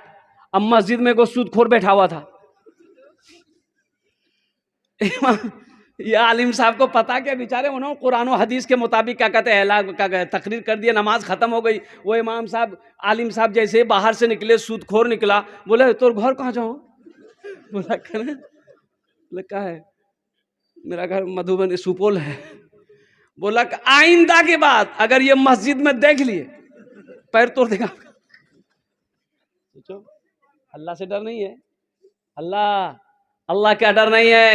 अब मस्जिद में कोई सूदखोर बैठा हुआ था। ये आलिम साहब को पता क्या, बेचारे उन्होंने कुरान और हदीस के मुताबिक क्या कहते हैं तकरीर कर दिया, नमाज खत्म हो गई। वो इमाम साहब, आलिम साहब जैसे बाहर से निकले, सूदखोर निकला, बोले तो घर कहाँ जाऊँ? बोला क्या है? मेरा घर मधुबनी सुपौल है। बोला आइंदा के बाद अगर ये मस्जिद में देख लिए पैर तोड़ देगा। सोचो, अल्लाह से डर नहीं है? अल्लाह का डर नहीं है,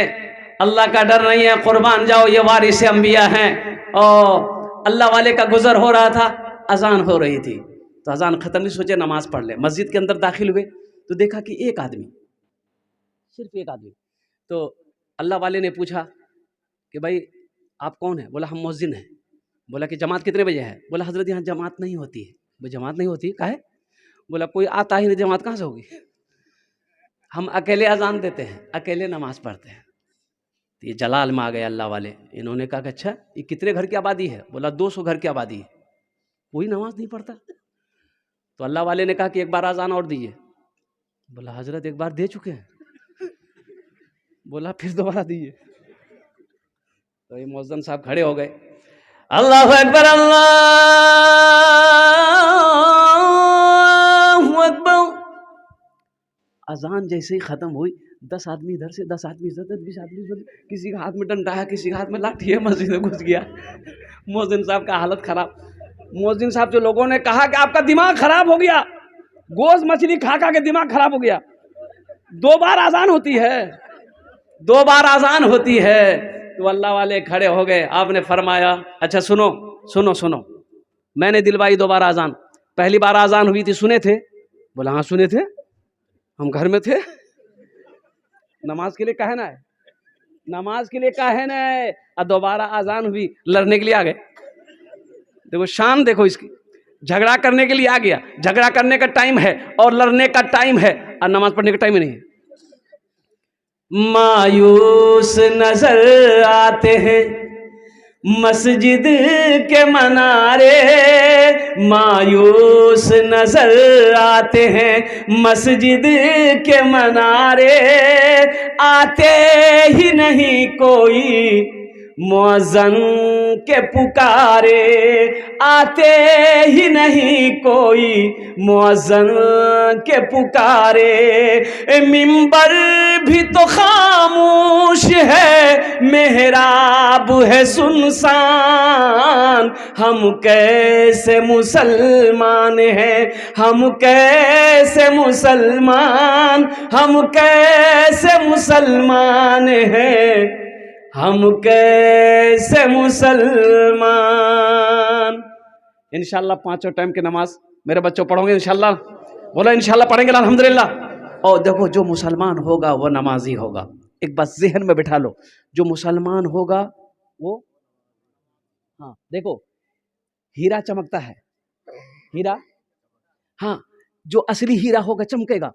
अल्लाह का डर नहीं है। कुर्बान जाओ, ये वारिस अंबिया हैं। और अल्लाह वाले का गुजर हो रहा था, अजान हो रही थी, तो अजान खत्म नहीं, सोचे नमाज पढ़ ले। मस्जिद के अंदर दाखिल हुए तो देखा कि एक आदमी, सिर्फ एक आदमी। तो अल्लाह वाले ने पूछा कि भाई आप कौन है? बोला हम मुअज्जिन हैं। बोला कि जमात कितने बजे है? बोला हजरत यहाँ जमात नहीं होती है। वो जमात नहीं होती काहे? बोला कोई आता ही नहीं, जमात कहाँ से होगी? हम अकेले अजान देते हैं, अकेले नमाज पढ़ते हैं। तो ये जलाल में आ गए अल्लाह वाले। इन्होंने कहा कि अच्छा ये कितने घर की आबादी है? बोला 200 घर की आबादी है, कोई नमाज नहीं पढ़ता। तो अल्लाह वाले ने कहा कि एक बार अजान और दीजिए। बोला हजरत एक बार दे चुके हैं। बोला फिर दोबारा दीजिए। तो ये मुअज्जिन साहब खड़े हो गए, अल्लाहु अकबर अल्लाहु अकबर। अजान जैसे ही खत्म हुई, 10 आदमी इधर से, 10 आदमी इधर, 20 आदमी इधर, किसी का हाथ में डंडा है, किसी का हाथ में लाठी है, मस्जिद में घुस गया। मुअज्जिन साहब का हालत खराब। मुअज्जिन साहब जो लोगों ने कहा कि आपका दिमाग खराब हो गया, गोश्त मछली खा खा के दिमाग खराब हो गया। 2 बार अजान होती है, 2 बार अजान होती है। तो अल्लाह वाले खड़े हो गए। आपने फरमाया अच्छा सुनो सुनो सुनो, मैंने दिलवाई 2 बार अजान। पहली बार अजान हुई थी, सुने थे? बोला हाँ सुने थे, हम घर में थे। नमाज के लिए कहे ना है, नमाज के लिए कहे ना है। और दोबारा अजान हुई, लड़ने के लिए आ गए। देखो शान, देखो इसकी, झगड़ा करने के लिए आ गया। झगड़ा करने का टाइम है और लड़ने का टाइम है, और नमाज पढ़ने का टाइम ही नहीं है। मायूस नजर आते हैं मस्जिद के मनारे, मायूस नजर आते हैं मस्जिद के मनारे, आते ही नहीं कोई मुअज्जिन के पुकारे, आते ही नहीं कोई मुअज्जिन के पुकारे। मिंबर भी तो खामोश है, मेहराब है सुनसान, हम कैसे मुसलमान हैं, हम कैसे मुसलमान, हम कैसे मुसलमान हैं, हम कैसे मुसलमान। इंशाल्लाह 5 टाइम की नमाज मेरे बच्चों पढ़ोगे इंशाल्लाह? बोला इंशाल्लाह पढ़ेंगे अल्हम्दुलिल्लाह। और देखो जो मुसलमान होगा वो नमाजी होगा। एक बात जहन में बिठा लो, जो मुसलमान होगा वो, हाँ देखो हीरा चमकता है, हीरा, हाँ जो असली हीरा होगा चमकेगा,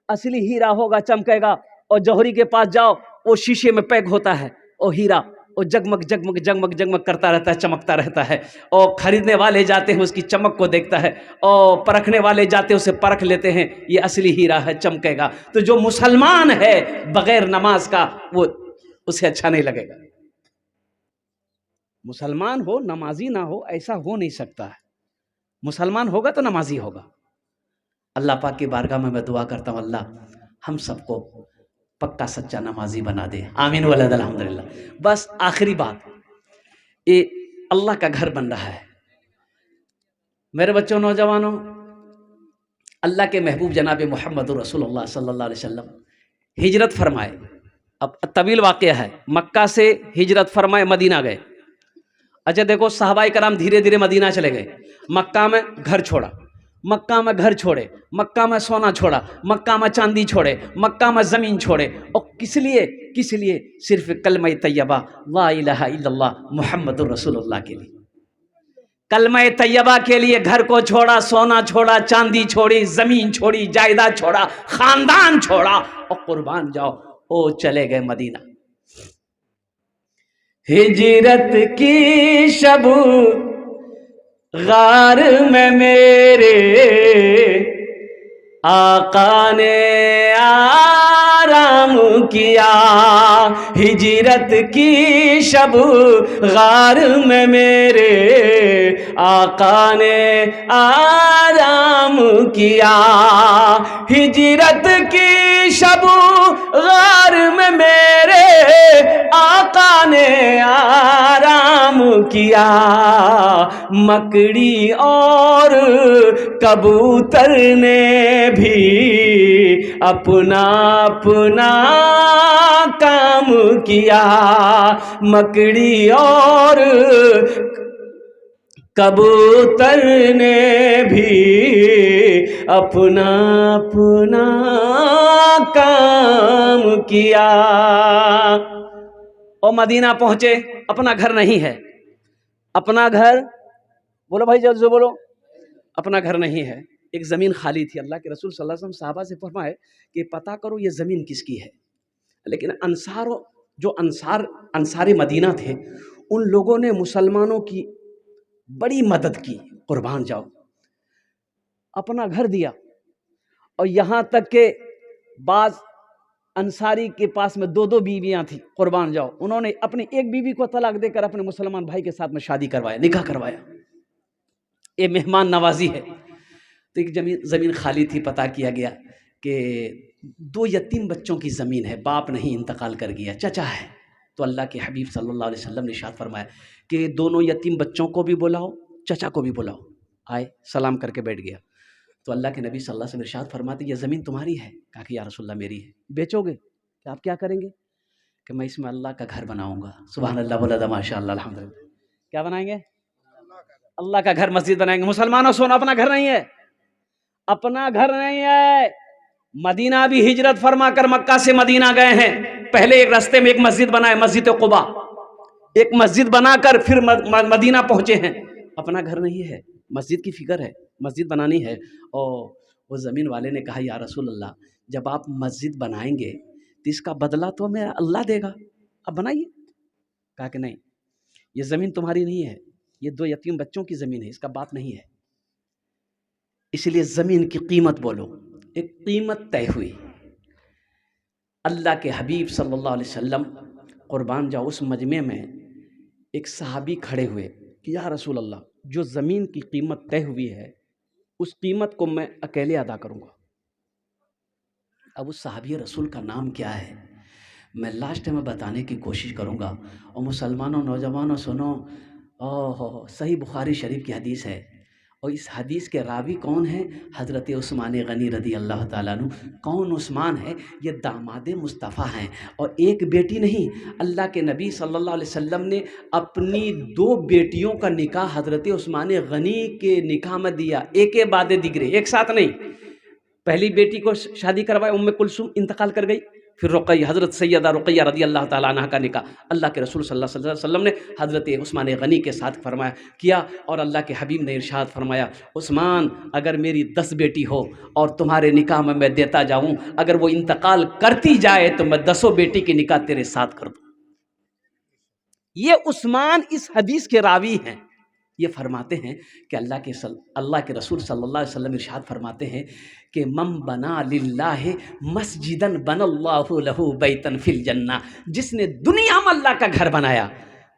असली हीरा होगा चमकेगा। और जौहरी के पास जाओ, वो शीशे में पैक होता है, वो हीरा वो जगमग जगमग जगमग जगमग करता रहता है, चमकता रहता है। और खरीदने वाले जाते हैं, उसकी चमक को देखता है, और परखने वाले जाते हैं, उसे परख लेते हैं, ये असली हीरा है, चमकेगा। तो जो मुसलमान है बगैर नमाज का, वो उसे अच्छा नहीं लगेगा। मुसलमान हो नमाजी ना हो, ऐसा हो नहीं सकता है। मुसलमान होगा तो नमाजी होगा। अल्लाह पाक की बारगाह में मैं दुआ करता हूँ, अल्लाह हम सबको पक्का सच्चा नमाजी बना दे, आमीन वलद अल्हम्दुलिल्लाह। बस आखिरी बात, ये अल्लाह का घर बन रहा है। मेरे बच्चों, नौजवानों, अल्लाह के महबूब जनाब मोहम्मद रसूलुल्लाह सल्लल्लाहु अलैहि वसल्लम हिजरत फरमाए। अब तवील वाक़या है, मक्का से हिजरत फरमाए, मदीना गए। अच्छा देखो, सहाबाए कराम धीरे धीरे मदीना चले गए। मक्का में घर छोड़ा, मक्का में घर छोड़े, मक्का में सोना छोड़ा, मक्का में चांदी छोड़े, मक्का में ज़मीन छोड़े। और किस लिए? किस लिए? सिर्फ कलमा तैयबा ला इलाहा इल्लल्लाह मुहम्मदुर रसूलुल्लाह के लिए। कलमा तैयबा के लिए घर को छोड़ा, सोना छोड़ा, चांदी छोड़ी, ज़मीन छोड़ी, जायदाद छोड़ा, ख़ानदान छोड़ा, और कुर्बान जाओ, ओ चले गए मदीना। हिजरत की शब गार में मेरे आका ने आराम किया। हिजरत की शब गार में मेरे आका ने आराम किया। हिजरत की शब गार में मेरे आका ने आराम किया। मकड़ी और कबूतर ने भी अपना अपना काम किया। मकड़ी और कबूतर ने भी अपना अपना काम किया। और मदीना पहुंचे, अपना घर नहीं है। अपना घर, बोलो भाई जल्द से बोलो, अपना घर नहीं है। एक ज़मीन खाली थी। अल्लाह के रसूल सल्लल्लाहु अलैहि वसल्लम साहबा से फरमाए कि पता करो ये ज़मीन किसकी है। लेकिन अंसारी मदीना थे, उन लोगों ने मुसलमानों की बड़ी मदद की, कुर्बान जाओ, अपना घर दिया। और यहाँ तक के बाज़ अंसारी के पास में 2-2 बीवियाँ थी, कुर्बान जाओ, उन्होंने अपनी एक बीवी को तलाक देकर अपने मुसलमान भाई के साथ में शादी करवाया, निकाह करवाया। ये मेहमान नवाजी है। तो एक ज़मीन खाली थी, पता किया गया कि 2 यतीम बच्चों की ज़मीन है, बाप नहीं, इंतकाल कर गया, चचा है। तो अल्लाह के हबीब सल्लल्लाहु अलैहि वसल्लम ने इरशाद फरमाया कि दोनों यतीम बच्चों को भी बुलाओ, चचा को भी बुलाओ। आए, सलाम करके बैठ गया। तो अल्लाह के नबी सल्लल्लाहु अलैहि वसल्लम इरशाद फरमाते, ये ज़मीन तुम्हारी है? कहा कि या रसूलल्लाह मेरी है। बेचोगे? कि आप क्या करेंगे? कि मैं इसमें अल्लाह का घर बनाऊंगा। सुभान अल्लाह, बोला माशाअल्लाह, अल्हम्दुलिल्लाह। क्या बनाएंगे? अल्लाह का घर, मस्जिद बनाएंगे। मुसलमानों, सोना अपना घर नहीं है, अपना घर नहीं है। मदीना भी हिजरत फरमा कर मक्का से मदीना गए हैं। पहले एक रास्ते में एक मस्जिद बनाए, मस्जिद कुबा, एक मस्जिद बनाकर फिर मदीना पहुंचे हैं। अपना घर नहीं है, मस्जिद की फिक्र है, मस्जिद बनानी है। और वो ज़मीन वाले ने कहा, या रसूल अल्लाह, जब आप मस्जिद बनाएंगे तो इसका बदला तो हमें अल्लाह देगा, अब बनाइए। कहा कि नहीं, ये ज़मीन तुम्हारी नहीं है, ये 2 यतीम बच्चों की ज़मीन है, इसका बाप नहीं है। इसलिए ज़मीन की कीमत बोलो। एक कीमत तय हुई। अल्लाह के हबीब सल्लल्लाहु अलैहि वसल्लम, कुर्बान जाओ, उस मजमे में एक सहाबी खड़े हुए कि या रसूल अल्लाह, जो ज़मीन की कीमत तय हुई है, उस कीमत को मैं अकेले अदा करूँगा। अब उस सहाबी रसूल का नाम क्या है, मैं लास्ट में बताने की कोशिश करूँगा। और मुसलमानों, नौजवानों, सुनो, ओह, सही बुखारी शरीफ की हदीस है। और इस हदीस के रावी कौन है? हज़रत उस्मान गनी रदी अल्लाह ताला अन्हु। कौन उस्मान है? ये दामाद मुस्तफ़ा हैं। और एक बेटी नहीं, अल्लाह के नबी सल्लल्लाहु अलैहि वसल्लम ने अपनी 2 बेटियों का निकाह हज़रत उस्मान गनी के निकाह में दिया, एक बाद दिगरे, एक साथ नहीं। पहली बेटी को शादी करवाई, उम्मे कुलसुम इंतकाल कर गई, फिर रुक़ैया, हज़रत सैयदा रुक़ैया रज़ी अल्लाह ताला अन्हा का निकाह अल्लाह के रसूल सल्लल्लाहु अलैहि वसल्लम ने हज़रत उस्मान गनी के साथ फरमाया किया। और अल्लाह के हबीब ने इरशाद फरमाया, उस्मान अगर मेरी 10 बेटी हो और तुम्हारे निकाह में मैं देता जाऊँ, अगर वो इंतकाल करती जाए तो मैं 10 बेटी के निकाह तेरे साथ कर दूँ। ये उस्मान इस हदीस के रावी हैं। ये फरमाते हैं कि अल्लाह के रसूल सल्लल्लाहु अलैहि वसल्लम इरशाद फरमाते हैं कि मम बना लिल्लाहि मस्जिदन बनल्लाहु लहू बैतन फिल जन्ना, जिसने दुनिया में अल्लाह का घर बनाया,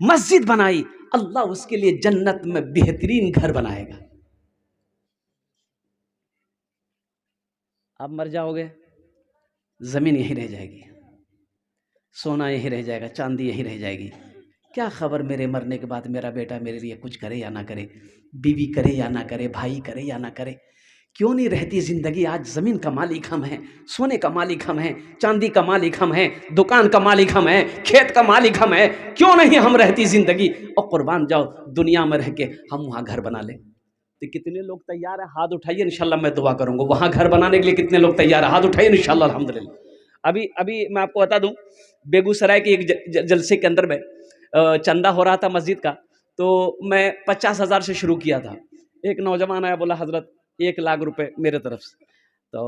मस्जिद बनाई, अल्लाह उसके लिए जन्नत में बेहतरीन घर बनाएगा। आप मर जाओगे, जमीन यहीं रह जाएगी, सोना यहीं रह जाएगा, चांदी यहीं रह जाएगी। क्या खबर मेरे मरने के बाद मेरा बेटा मेरे लिए कुछ करे या ना करे, बीवी करे या ना करे, भाई करे या ना करे, क्यों नहीं रहती ज़िंदगी। आज ज़मीन का मालिक हम हैं, सोने का मालिक हम हैं, चांदी का मालिक हम हैं, दुकान का मालिक हम हैं, खेत का मालिक हम हैं, क्यों नहीं हम रहती ज़िंदगी। और कुर्बान जाओ दुनिया में रह के हम वहाँ घर बना लें। तो कितने लोग तैयार है, हाथ उठाइए, इंशाल्लाह मैं दुआ करूँगा। वहाँ घर बनाने के लिए कितने लोग तैयार है, हाथ उठाइए इंशाल्लाह अल्हम्दुलिल्लाह। अभी मैं आपको बता दूँ, बेगूसराय के एक जलसे के अंदर में चंदा हो रहा था मस्जिद का, तो मैं 50,000 से शुरू किया था। एक नौजवान आया, बोला हज़रत 1 लाख रुपए मेरे तरफ से। तो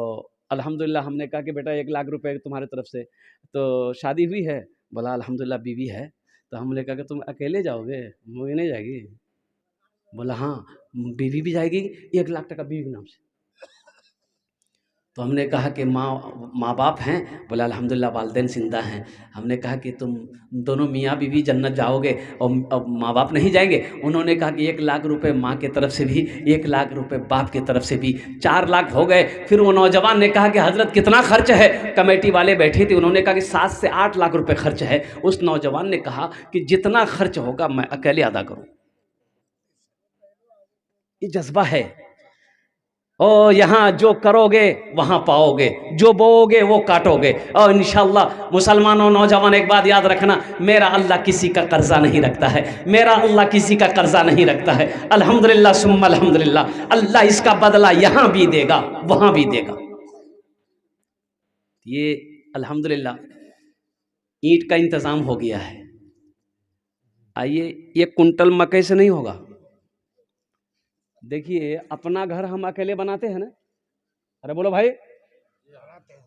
अल्हम्दुलिल्लाह हमने कहा कि बेटा 1 लाख रुपए तुम्हारे तरफ से, तो शादी हुई है? बोला अल्हम्दुलिल्लाह बीवी है। तो हमने कहा कि तुम अकेले जाओगे, मूवी नहीं जाएगी? बोला हाँ बीवी भी जाएगी, 1 लाख टका बीवी के नाम से। तो हमने कहा कि माँ बाप हैं? बोला अल्हम्दुलिल्लाह वालिदैन ज़िंदा हैं। हमने कहा कि तुम दोनों मियाँ बीवी जन्नत जाओगे और माँ बाप नहीं जाएंगे? उन्होंने कहा कि 1 लाख रुपए माँ के तरफ से भी, 1 लाख रुपए बाप की तरफ से भी, 4 लाख हो गए। फिर वो नौजवान ने कहा कि हज़रत कितना खर्च है? कमेटी वाले बैठे थे, उन्होंने कहा कि 7 से 8 लाख रुपए खर्च है। उस नौजवान ने कहा कि जितना खर्च होगा मैं अकेले अदा करूँ। ये जज्बा है। और यहाँ जो करोगे वहाँ पाओगे, जो बोओगे वो काटोगे। और इंशाअल्लाह मुसलमानों नौजवान एक बात याद रखना, मेरा अल्लाह किसी का कर्जा नहीं रखता है, मेरा अल्लाह किसी का कर्जा नहीं रखता है। अल्हम्दुलिल्लाह सुम्मा अल्हम्दुलिल्लाह, अल्लाह इसका बदला यहाँ भी देगा वहाँ भी देगा। ये अल्हम्दुलिल्लाह ईंट का इंतज़ाम हो गया है। आइए, 1 कुंटल मकई से नहीं होगा। देखिए अपना घर हम अकेले बनाते हैं ना, अरे बोलो भाई,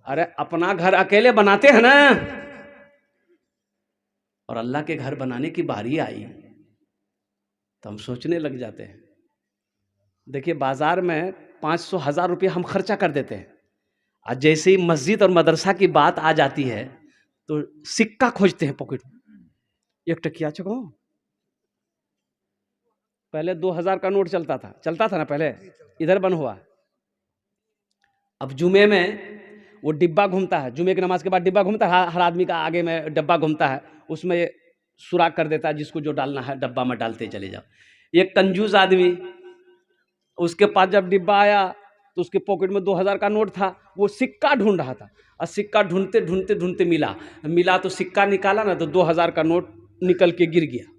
अरे अपना घर अकेले बनाते हैं ना, और अल्लाह के घर बनाने की बारी आई तो हम सोचने लग जाते हैं। देखिए बाजार में 500,000 रुपये हम खर्चा कर देते हैं, और जैसे ही मस्जिद और मदरसा की बात आ जाती है तो सिक्का खोजते हैं पॉकेट में, 1 टकिया चको। पहले 2000 का नोट चलता था ना, पहले इधर बंद हुआ। अब जुमे में वो डिब्बा घूमता है, जुमे की नमाज के बाद डिब्बा घूमता है, हर आदमी का आगे में डब्बा घूमता है, उसमें सुराख कर देता है, जिसको जो डालना है डब्बा में डालते चले जाओ। एक कंजूस आदमी, उसके पास जब डिब्बा आया तो उसके पॉकेट में 2000 का नोट था, वो सिक्का ढूंढ रहा था, और सिक्का ढूंढते ढूंढते ढूंढते मिला तो सिक्का निकाला ना, तो 2000 का नोट निकल के गिर गया,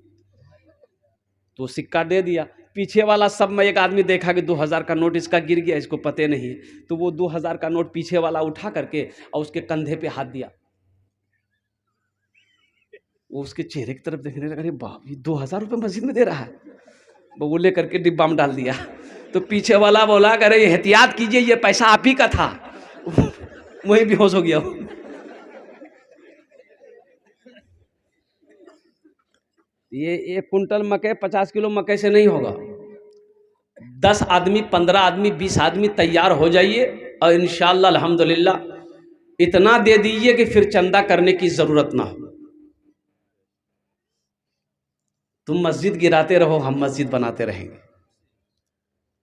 तो सिक्का दे दिया। पीछे वाला सब में एक आदमी देखा कि 2000 का नोट इसका गिर गया, इसको पते नहीं, तो वो 2000 का नोट पीछे वाला उठा करके और उसके कंधे पे हाथ दिया। वो उसके चेहरे की तरफ देखने लगा, अरे बाप, ये 2000 रुपये मस्जिद में दे रहा है। वो ले करके डिब्बा में डाल दिया। तो पीछे वाला बोला, अरे एहतियात कीजिए, ये पैसा आप ही का था। वही बेहोश हो गया। ये 1 कुंटल मकई 50 किलो मकई से नहीं होगा। 10 आदमी, 15 आदमी, 20 आदमी तैयार हो जाइए, और इंशाअल्लाह अल्हम्दुलिल्लाह इतना दे दीजिए कि फिर चंदा करने की ज़रूरत ना हो। तुम मस्जिद गिराते रहो, हम मस्जिद बनाते रहेंगे।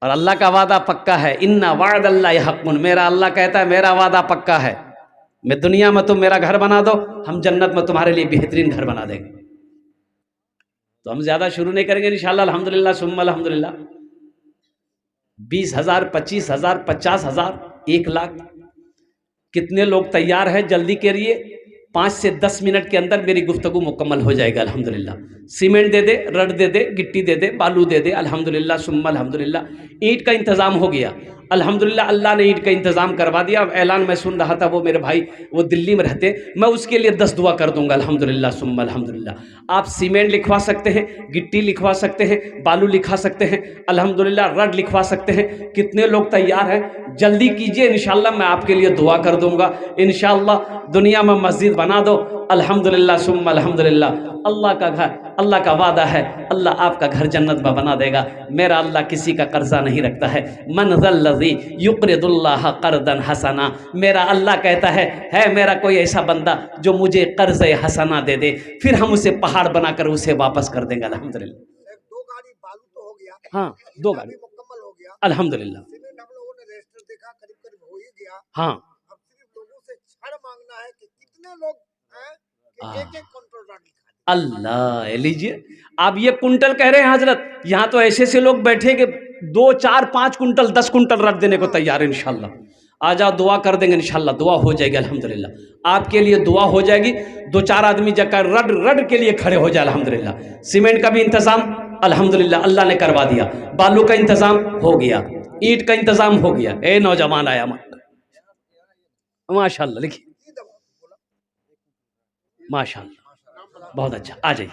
और अल्लाह का वादा पक्का है, इन्ना वाअदल्लाहि हक़्क़ुन, मेरा अल्लाह कहता है मेरा वादा पक्का है, मैं दुनिया में तुम मेरा घर बना दो, हम जन्नत में तुम्हारे लिए बेहतरीन घर बना देंगे। तो हम ज़्यादा शुरू नहीं करेंगे इंशाअल्लाह अल्हम्दुलिल्लाह सुम्मा अल्हम्दुलिल्लाह। 20,000, 25,000, 50,000, 1 लाख, कितने लोग तैयार हैं जल्दी करिए। 5 से 10 मिनट के अंदर मेरी गुफ्तगू मुकम्मल हो जाएगा अल्हम्दुलिल्लाह। सीमेंट दे दे, रड दे दे, गिट्टी दे दे, बालू दे दे, अल्हम्दुलिल्लाह सुम्मा अल्हम्दुलिल्लाह। ईंट का इंतज़ाम हो गया अल्हम्दुलिल्लाह, अल्लाह ने ईंट का इंतज़ाम करवा दिया। अब ऐलान मैं सुन रहा था, वो मेरे भाई वो दिल्ली में रहते, मैं उसके लिए 10 दुआ कर दूंगा अल्हम्दुलिल्लाह सुम्मा अल्हम्दुलिल्लाह। आप सीमेंट लिखवा सकते हैं, गिट्टी लिखवा सकते हैं, बालू लिखवा सकते हैं, अल्हम्दुलिल्लाह रड लिखवा सकते हैं। कितने लोग तैयार हैं? जल्दी कीजिए, इंशाअल्लाह मैं आपके लिए दुआ कर दूंगा। इंशाअल्लाह दुनिया में मस्जिद बना दो अल्हम्दुलिल्लाह सुम्मा अल्हम्दुलिल्लाह। अल्लाह का घर, अल्लाह का वादा है, अल्लाह आपका घर जन्नत में बना देगा। मेरा अल्लाह किसी का कर्जा नहीं रखता है। मन ज़ल्लज़ी युक़रिदुल्लाह क़र्दन हसना, मेरा अल्लाह कहता है मेरा कोई ऐसा बंदा जो मुझे कर्ज़ हसना दे दे, फिर हम उसे पहाड़ बनाकर उसे वापस कर देंगे अल्हम्दुलिल्लाह। 2 गाड़ी बालू तो हो गया, हाँ, 2 गाड़ी मुकम्मल हो गया अल्हम्दुलिल्लाह। सीमेंट हम लोगों ने रजिस्टर देखा, करीब हो ही गया। हाँ, अब सिर्फ लोगों से छड़ मांगना है कि कितने लोग हैं कि एक कुंटल रड लिखा दें। अल्लाह लीजिए, आप ये कुंटल कह रहे हैं हजरत, यहाँ तो ऐसे से लोग बैठे कि 2, 4, 5 कुंटल 10 कुंटल रड देने को तैयार है इंशाल्लाह। आ जाओ, दुआ कर देंगे इंशाल्लाह, दुआ हो जाएगी अल्हम्दुलिल्लाह। आपके लिए दुआ हो जाएगी। 2-4 आदमी जाकर रड के लिए खड़े हो जाए अल्हम्दुलिल्लाह। सीमेंट का भी इंतजाम अल्हम्दुलिल्लाह अल्लाह ने करवा दिया, बालू का इंतजाम हो गया, ईंट का इंतजाम हो गया। ए नौजवान आया माशाल्लाह, लिखिए माशाल्लाह, बहुत अच्छा, आ जाइए।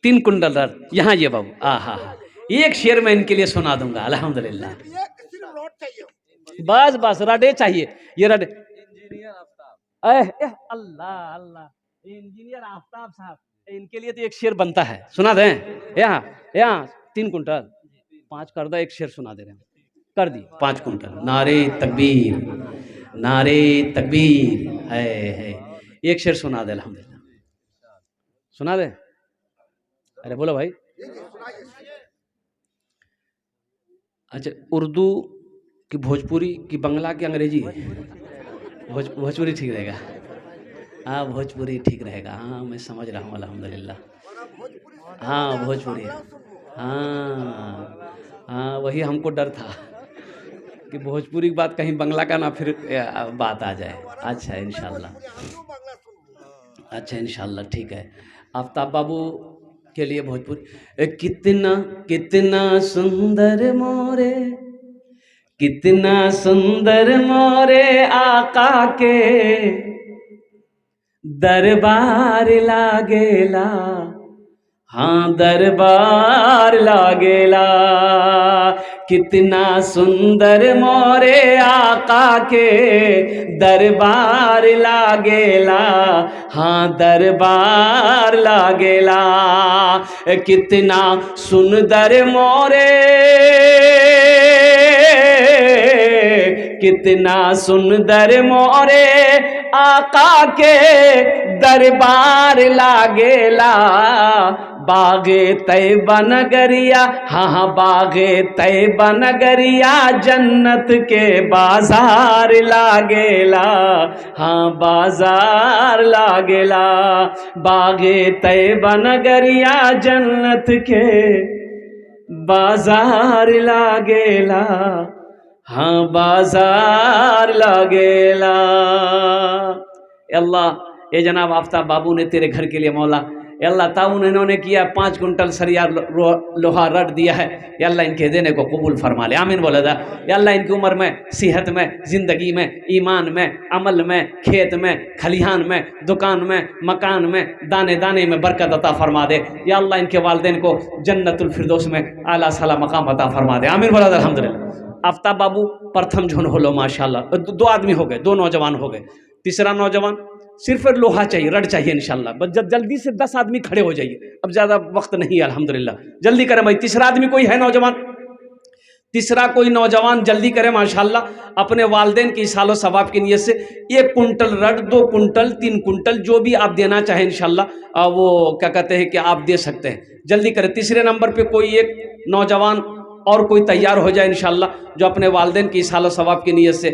3 कुंटल रड यहाँ, ये बाबू हाँ, एक शेर मैं इनके लिए सुना दूंगा अल्हम्दुलिल्लाह। सिर्फ रड चाहिए, बस रडे चाहिए, ये रड। अल्लाह अल्लाह, इंजीनियर आफ्ताब साहब, इनके लिए तो एक शेर बनता है, सुना दें? यहाँ 3 कुंटल 5 कर दो, एक शेर सुना दे रहे हैं, कर दी 5 कुंटल। नारे तकबीर, नारे तकबीर है। एक शेर सुना दे अल्हम्दुलिल्लाह, सुना दे। अरे बोलो भाई। अच्छा, उर्दू की, भोजपुरी की, बंगला की, अंग्रेजी? भोजपुरी ठीक रहेगा। हाँ, भोजपुरी ठीक रहेगा। हाँ, मैं समझ रहा हूँ अल्हम्दुलिल्लाह। हाँ, भोजपुरी, हाँ, वही हमको डर था कि भोजपुरी की बात कहीं बंगला का ना फिर बात आ जाए। अच्छा इंशाल्लाह, अच्छा इंशाल्लाह, ठीक है। आफ्ताब बाबू के लिए भोजपुरी। कितना कितना सुंदर मोरे, कितना सुंदर मोरे आका के दरबार लागेला, हाँ दरबार लागेला। कितना सुंदर मोरे आका के दरबार लागेला, हाँ दरबार लागेला। कितना सुंदर मोरे, कितना सुंदर मोरे आका के दरबार लागेला। बागे तैबा नगरिया, हाँ बागे तैबा नगरिया जन्नत के बाजार लागेला, हाँ बाजार लागेला। बागे तैबा नगरिया जन्नत के बाजार लागेला, हाँ बाजार लागेला। अल्लाह, ये जनाब आफ्ताब बाबू ने तेरे घर के लिए मौला अल्लाह ताउन इन्होंने किया, 5 कुंटल सरिया लोहा रड दिया है, अल्लाह इनके देने को कबूल फरमा ले, आमीन बोला था। अल्लाह इनकी उम्र में, सेहत में, ज़िंदगी में, ईमान में, अमल में, खेत में, खलिहान में, दुकान में, मकान में, दाने दाने में बरकत अता फरमा दे। या अल्लाह इनके वालिदैन को जन्नतुल फिरदौस में आला साला मकाम अता फरमा दे, आमीन बोला था अल्हम्दुलिल्लाह। आफ्ताब बाबू प्रथम झुन हो लो माशाल्लाह। 2 आदमी हो गए, 2 नौजवान हो गए। तीसरा नौजवान, सिर्फ लोहा चाहिए, रड चाहिए इंशाल्लाह। बस जल्दी से 10 आदमी खड़े हो जाइए, अब ज़्यादा वक्त नहीं है अल्हम्दुलिल्लाह, जल्दी करें भाई। तीसरा आदमी कोई है नौजवान? तीसरा कोई नौजवान जल्दी करें माशाल्लाह, अपने वालिदैन की सालो सवाब की नीयत से 1 कुंटल रड, 2 कुंटल, 3 कुंटल, जो भी आप देना चाहें इंशाल्लाह वो क्या कहते हैं कि आप दे सकते हैं। जल्दी करें। तीसरे नंबर पे कोई एक नौजवान और कोई तैयार हो जाए इंशाल्लाह, जो अपने वालिदैन की सालो सवाब की नीयत से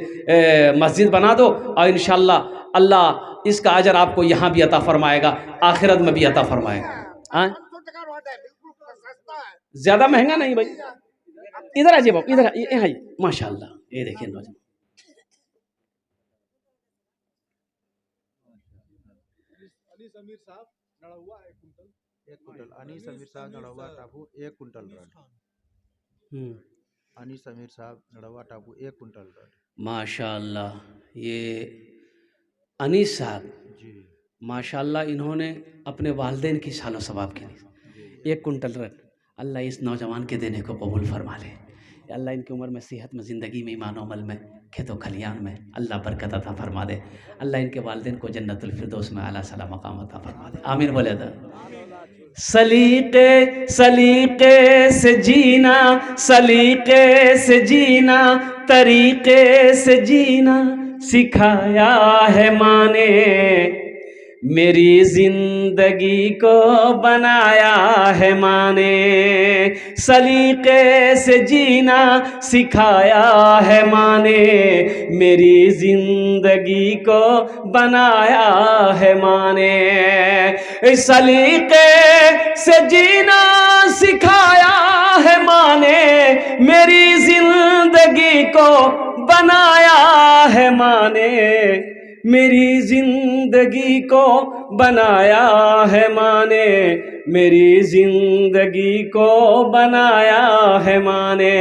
मस्जिद बना दो, और इंशाल्लाह अल्लाह इसका अजर आपको यहाँ भी अता फरमाएगा, आखिरत में भी अता फरमाएगा। ज्यादा महंगा नहीं भाई। इधर आइए बाबू, इधर आइए माशाल्लाह। ये देखिए नौजवान, समीर साहब नड़हुआ 1 कुंटल, 1 कुंटल। अनीस समीर साहब नड़वा टापू 1 कुंटल रड। अनीस समीर साहब नड़वा टापू 1 कुंटल रड। माशाल्लाह। ये अनीस साहब जी माशाल्लाह, इन्होंने अपने वालिदैन की सालो सवाब के लिए 1 कुंटल रड। अल्लाह इस नौजवान के देने को कबूल फरमा ले। अल्लाह इनकी उम्र में, सेहत में, ज़िंदगी में, ईमान अमल में, खेतों खलियान में अल्लाह बरकत अता फरमा दे। अल्लाह इनके वालिदैन को जन्नतुल फिरदौस में आला सला मकाम अता फरमा दे। आमीन बोले तो। सलीके सलीके से जीना, सलीके से जीना, तरीके से जीना सिखाया है माँ ने, मेरी जिंदगी को बनाया है माँ ने। सलीके से जीना सिखाया है माँ ने, मेरी जिंदगी को बनाया है माँ ने। सलीके से जीना सिखाया है माँ ने, मेरी जिंदगी को बनाया है माँ ने, मेरी जिंदगी को बनाया है माँ ने, मेरी जिंदगी को बनाया है माँ ने।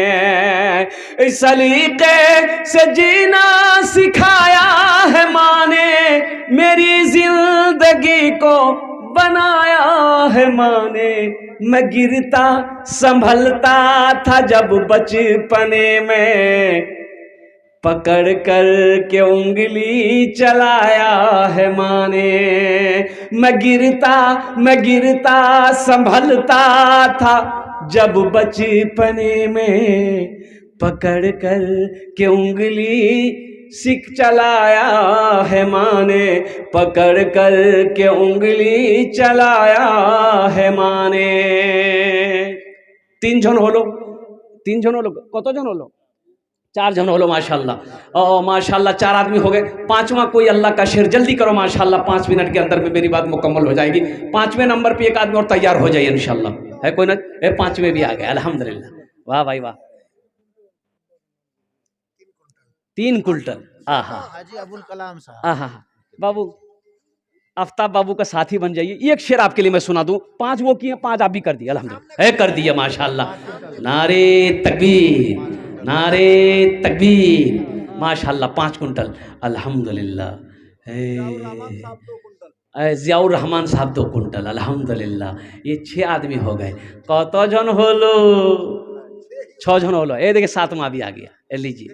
सलीके से जीना सिखाया है माँ ने, मेरी जिंदगी को बनाया है माँ ने। मैं गिरता संभलता था जब बचपने में, पकड़ कर के उंगली चलाया है माँ ने। मैं गिरता संभलता था जब बचपने में, पकड़ कर के उंगली सिख चलाया है माँ ने, पकड़ कर के उंगली चलाया है माँ ने। 3 जन হলো, 3 जन হলো, কত জন হলো? 4 जन হলো माशाल्लाह। और माशाल्लाह 4 आदमी हो गए। 5वां कोई अल्लाह का शेर, जल्दी करो माशाल्लाह, 5 मिनट के अंदर में मेरी बात मुकम्मल हो जाएगी। 5वें नंबर पे एक आदमी और तैयार हो जाइए इंशाल्लाह। है कोई ना? 5वें भी आ गए अल्हम्दुलिल्लाह। वाह भाई वाह। 3 कुंटल। आहा हाजी अबुल कलाम साहब। आहा बाबू, आफ्ताब बाबू का साथी बन जाइए। एक शेर आपके लिए मैं सुना दूं। 5 वो किए, 5 आप भी कर दिए अल्हम्दुलिल्लाह। है कर दिया माशाल्लाह। नारे तकबीर, नारे तकबीर। माशाल्लाह 5 कुंटल अल्हम्दुलिल्लाह। रहमान साहब 2 कुंटल, जियाउर रहमान साहब 2 कुंटल अल्हम्दुलिल्लाह। ये 6 आदमी हो गए। कत जन হলো? 6 जन হলো। ये देखिए 7वां भी आ गया। ये लीजिए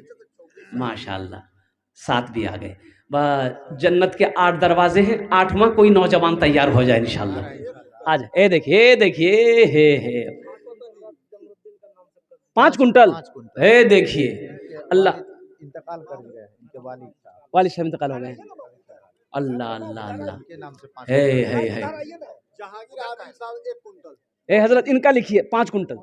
माशाल्लाह, 7 भी आ गए। बस जन्नत के 8 दरवाजे हैं, 8वां कोई नौजवान तैयार हो जाए इंशाल्लाह। आज ये देखिए हे 5 कुंटल। 5 कुंटल। हे देखिए अल्लाह, इंतकाल कर गए इनके वालिद साहब। वालिद साहब इंतकाल हो गए। अल्लाह अल्लाह अल्लाह। इनके नाम से 5 हे कुंटल। हे इधर आइए ना। जहांगीर आदिल साहब 1 कुंटल, ए हजरत इनका लिखिए 5 कुंटल।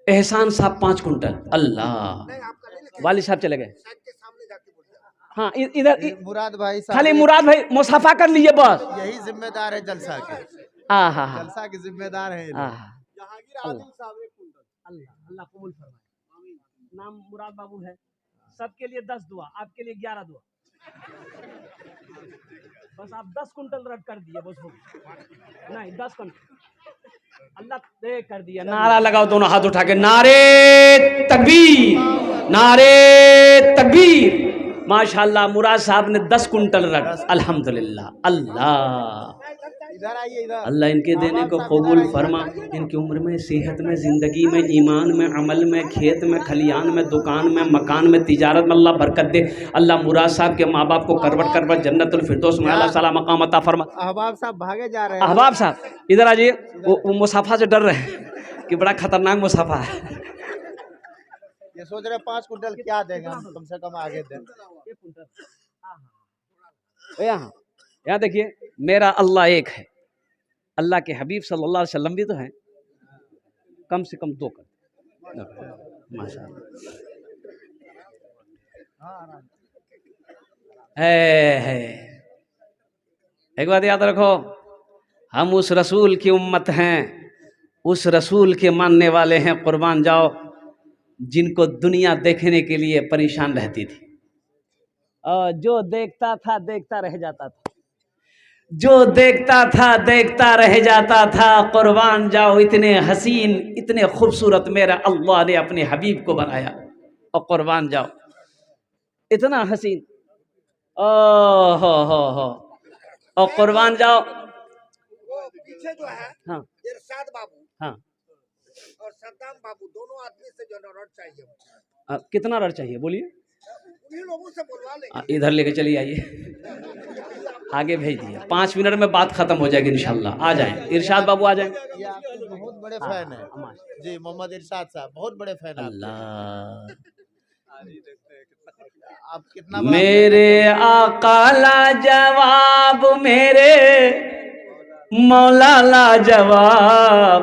एहसान साहब 5 कुंटल। अल्लाह, नहीं आपका नहीं लिखे, वालिद साहब चले गए। साहब के सामने जाके बोलिए। हाँ इधर मुराद भाई साहब खाली मुराद भाई मुसाफा कर लीजिए बस। यही जिम्मेदार है जलसा के। आहा हा जलसा के जिम्मेदार है ये लोग। आहा। जहांगीर आदिल साहब 1 कुंटल। अल्लाह अल्लाह कबूल फरमाए। नाम मुराद बाबू है। सबके लिए 10 दुआ, आपके लिए 11 दुआ। बस आप 10 कुंटल रट कर दिए बस हो। नहीं 10 कुंटल अल्लाह दे कर दिया। नारा लगाओ दोनों हाथ उठा के, नारे तकबीर, नारे तकबीर। माशाल्लाह मुराद साहब ने 10 कुंटल रट अल्हम्दुलिल्लाह। अल्लाह इधर आइए इधर। अल्लाह इनके देने को कबूल फरमा। इनकी उम्र में, सेहत में, ज़िंदगी में, ईमान में, अमल में, खेत में, खलियान में, दुकान में, मकान में, तिजारत में अल्लाह बरकत दे। अल्लाह मुराद साहब के माँ बाप को करवट जन्नतुल फिरदौस में अल्लाह सला मकाम अता फरमा। अहबाब साहब भागे जा रहे हैं। अहबाब साहब इधर आ जाइए। वो मुसाफा से डर रहे हैं कि बड़ा खतरनाक मुसाफा है। ये सोच रहे 5 कुंटल क्या देंगे हम, कम से कम आगे दें। यहाँ यहाँ देखिए, मेरा अल्लाह एक है। अल्लाह के हबीब सल्लल्लाहु अलैहि वसल्लम भी तो हैं। कम से कम 2 कर माशाअल्लाह। है एक बात याद रखो, हम उस रसूल की उम्मत हैं, उस रसूल के मानने वाले हैं। कुर्बान जाओ जिनको दुनिया देखने के लिए परेशान रहती थी, और जो देखता था देखता रह जाता था। जो देखता रह जाता था। कुर्बान जाओ, इतने हसीन इतने खूबसूरत मेरा अल्लाह ने अपने हबीब को बनाया। और कुर्बान जाओ, इतना हसीन, ओ हो। और कुर्बान जाओ, वो पीछे जो है हाँ इरशाद बाबू हाँ, और सद्दाम बाबू दोनों आदमी से जो रट चाहिए कितना रड चाहिए बोलिए? उन्हीं लोगों से बुलवा ले। इधर लेके चलिए, आइए आगे भेज दिए। 5 मिनट में बात खत्म हो जाएगी इंशाल्लाह। आ जाएं, इरशाद बाबू आ जाएं। ये आपके बहुत बड़े हाँ, फैन है जी, मोहम्मद इरशाद साहब बहुत बड़े फैन है आपके। अल्लाह, आप कितना बड़ा मेरे आका लाजवाब, मेरे मौला लाजवाब,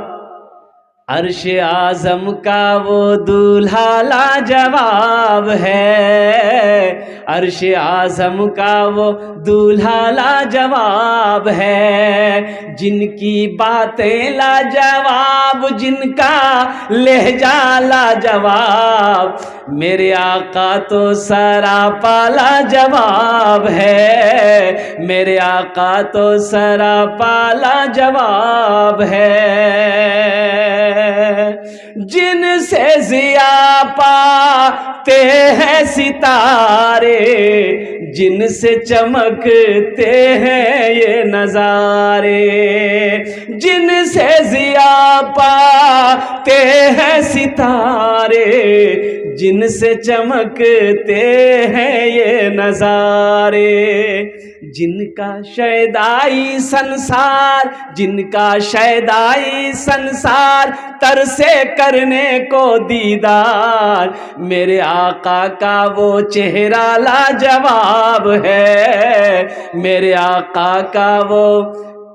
अर्श आजम का वो दूल्हा लाजवाब है। अर्श आजम का वो दूल्हा लाजवाब है। जिनकी बातें लाजवाब, जिनका लहजा लाजवाब, मेरे आका तो सरापा लाजवाब है। मेरे आका तो सरापा लाजवाब है। जिनसे ज़िया पाते हैं सितारे, जिनसे चमकते हैं ये नज़ारे, जिनसे ज़िया पाते हैं सितारे, जिनसे चमकते हैं ये नज़ारे, जिनका शैदाई संसार, जिनका शैदाई संसार तरसे करने को दीदार, मेरे आका का वो चेहरा लाजवाब है। मेरे आका का वो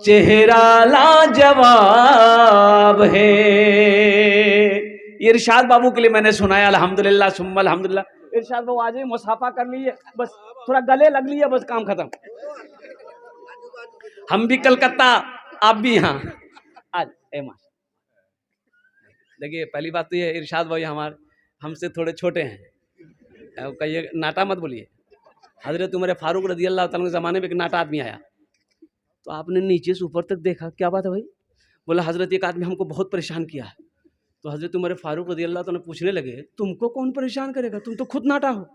चेहरा लाजवाब है। इरशाद बाबू के लिए मैंने सुनाया, अल्हम्दुलिल्लाह सुम्मा अल्हम्दुलिल्लाह। इरशाद बाबू आ जाइए, मुसाफा कर लीजिए, बस थोड़ा गले लग लीजिए, बस काम खत्म। हम भी कलकत्ता, आप भी यहाँ आज। देखिए, पहली बात तो ये इरशाद भाई हमसे थोड़े छोटे हैं। कहिए नाटा मत बोलिए। हजरत उमर फारूक रज़ी अल्लाह तआला के ज़माने में एक नाटा आदमी आया, तो आपने नीचे से ऊपर तक देखा, क्या बात है भाई? बोला हजरत एक आदमी हमको बहुत परेशान किया है। तो हजरत उमर फारूक रज़ी अल्लाह तआला पूछने लगे, तुमको कौन परेशान करेगा, तुम तो खुद नाटा हो।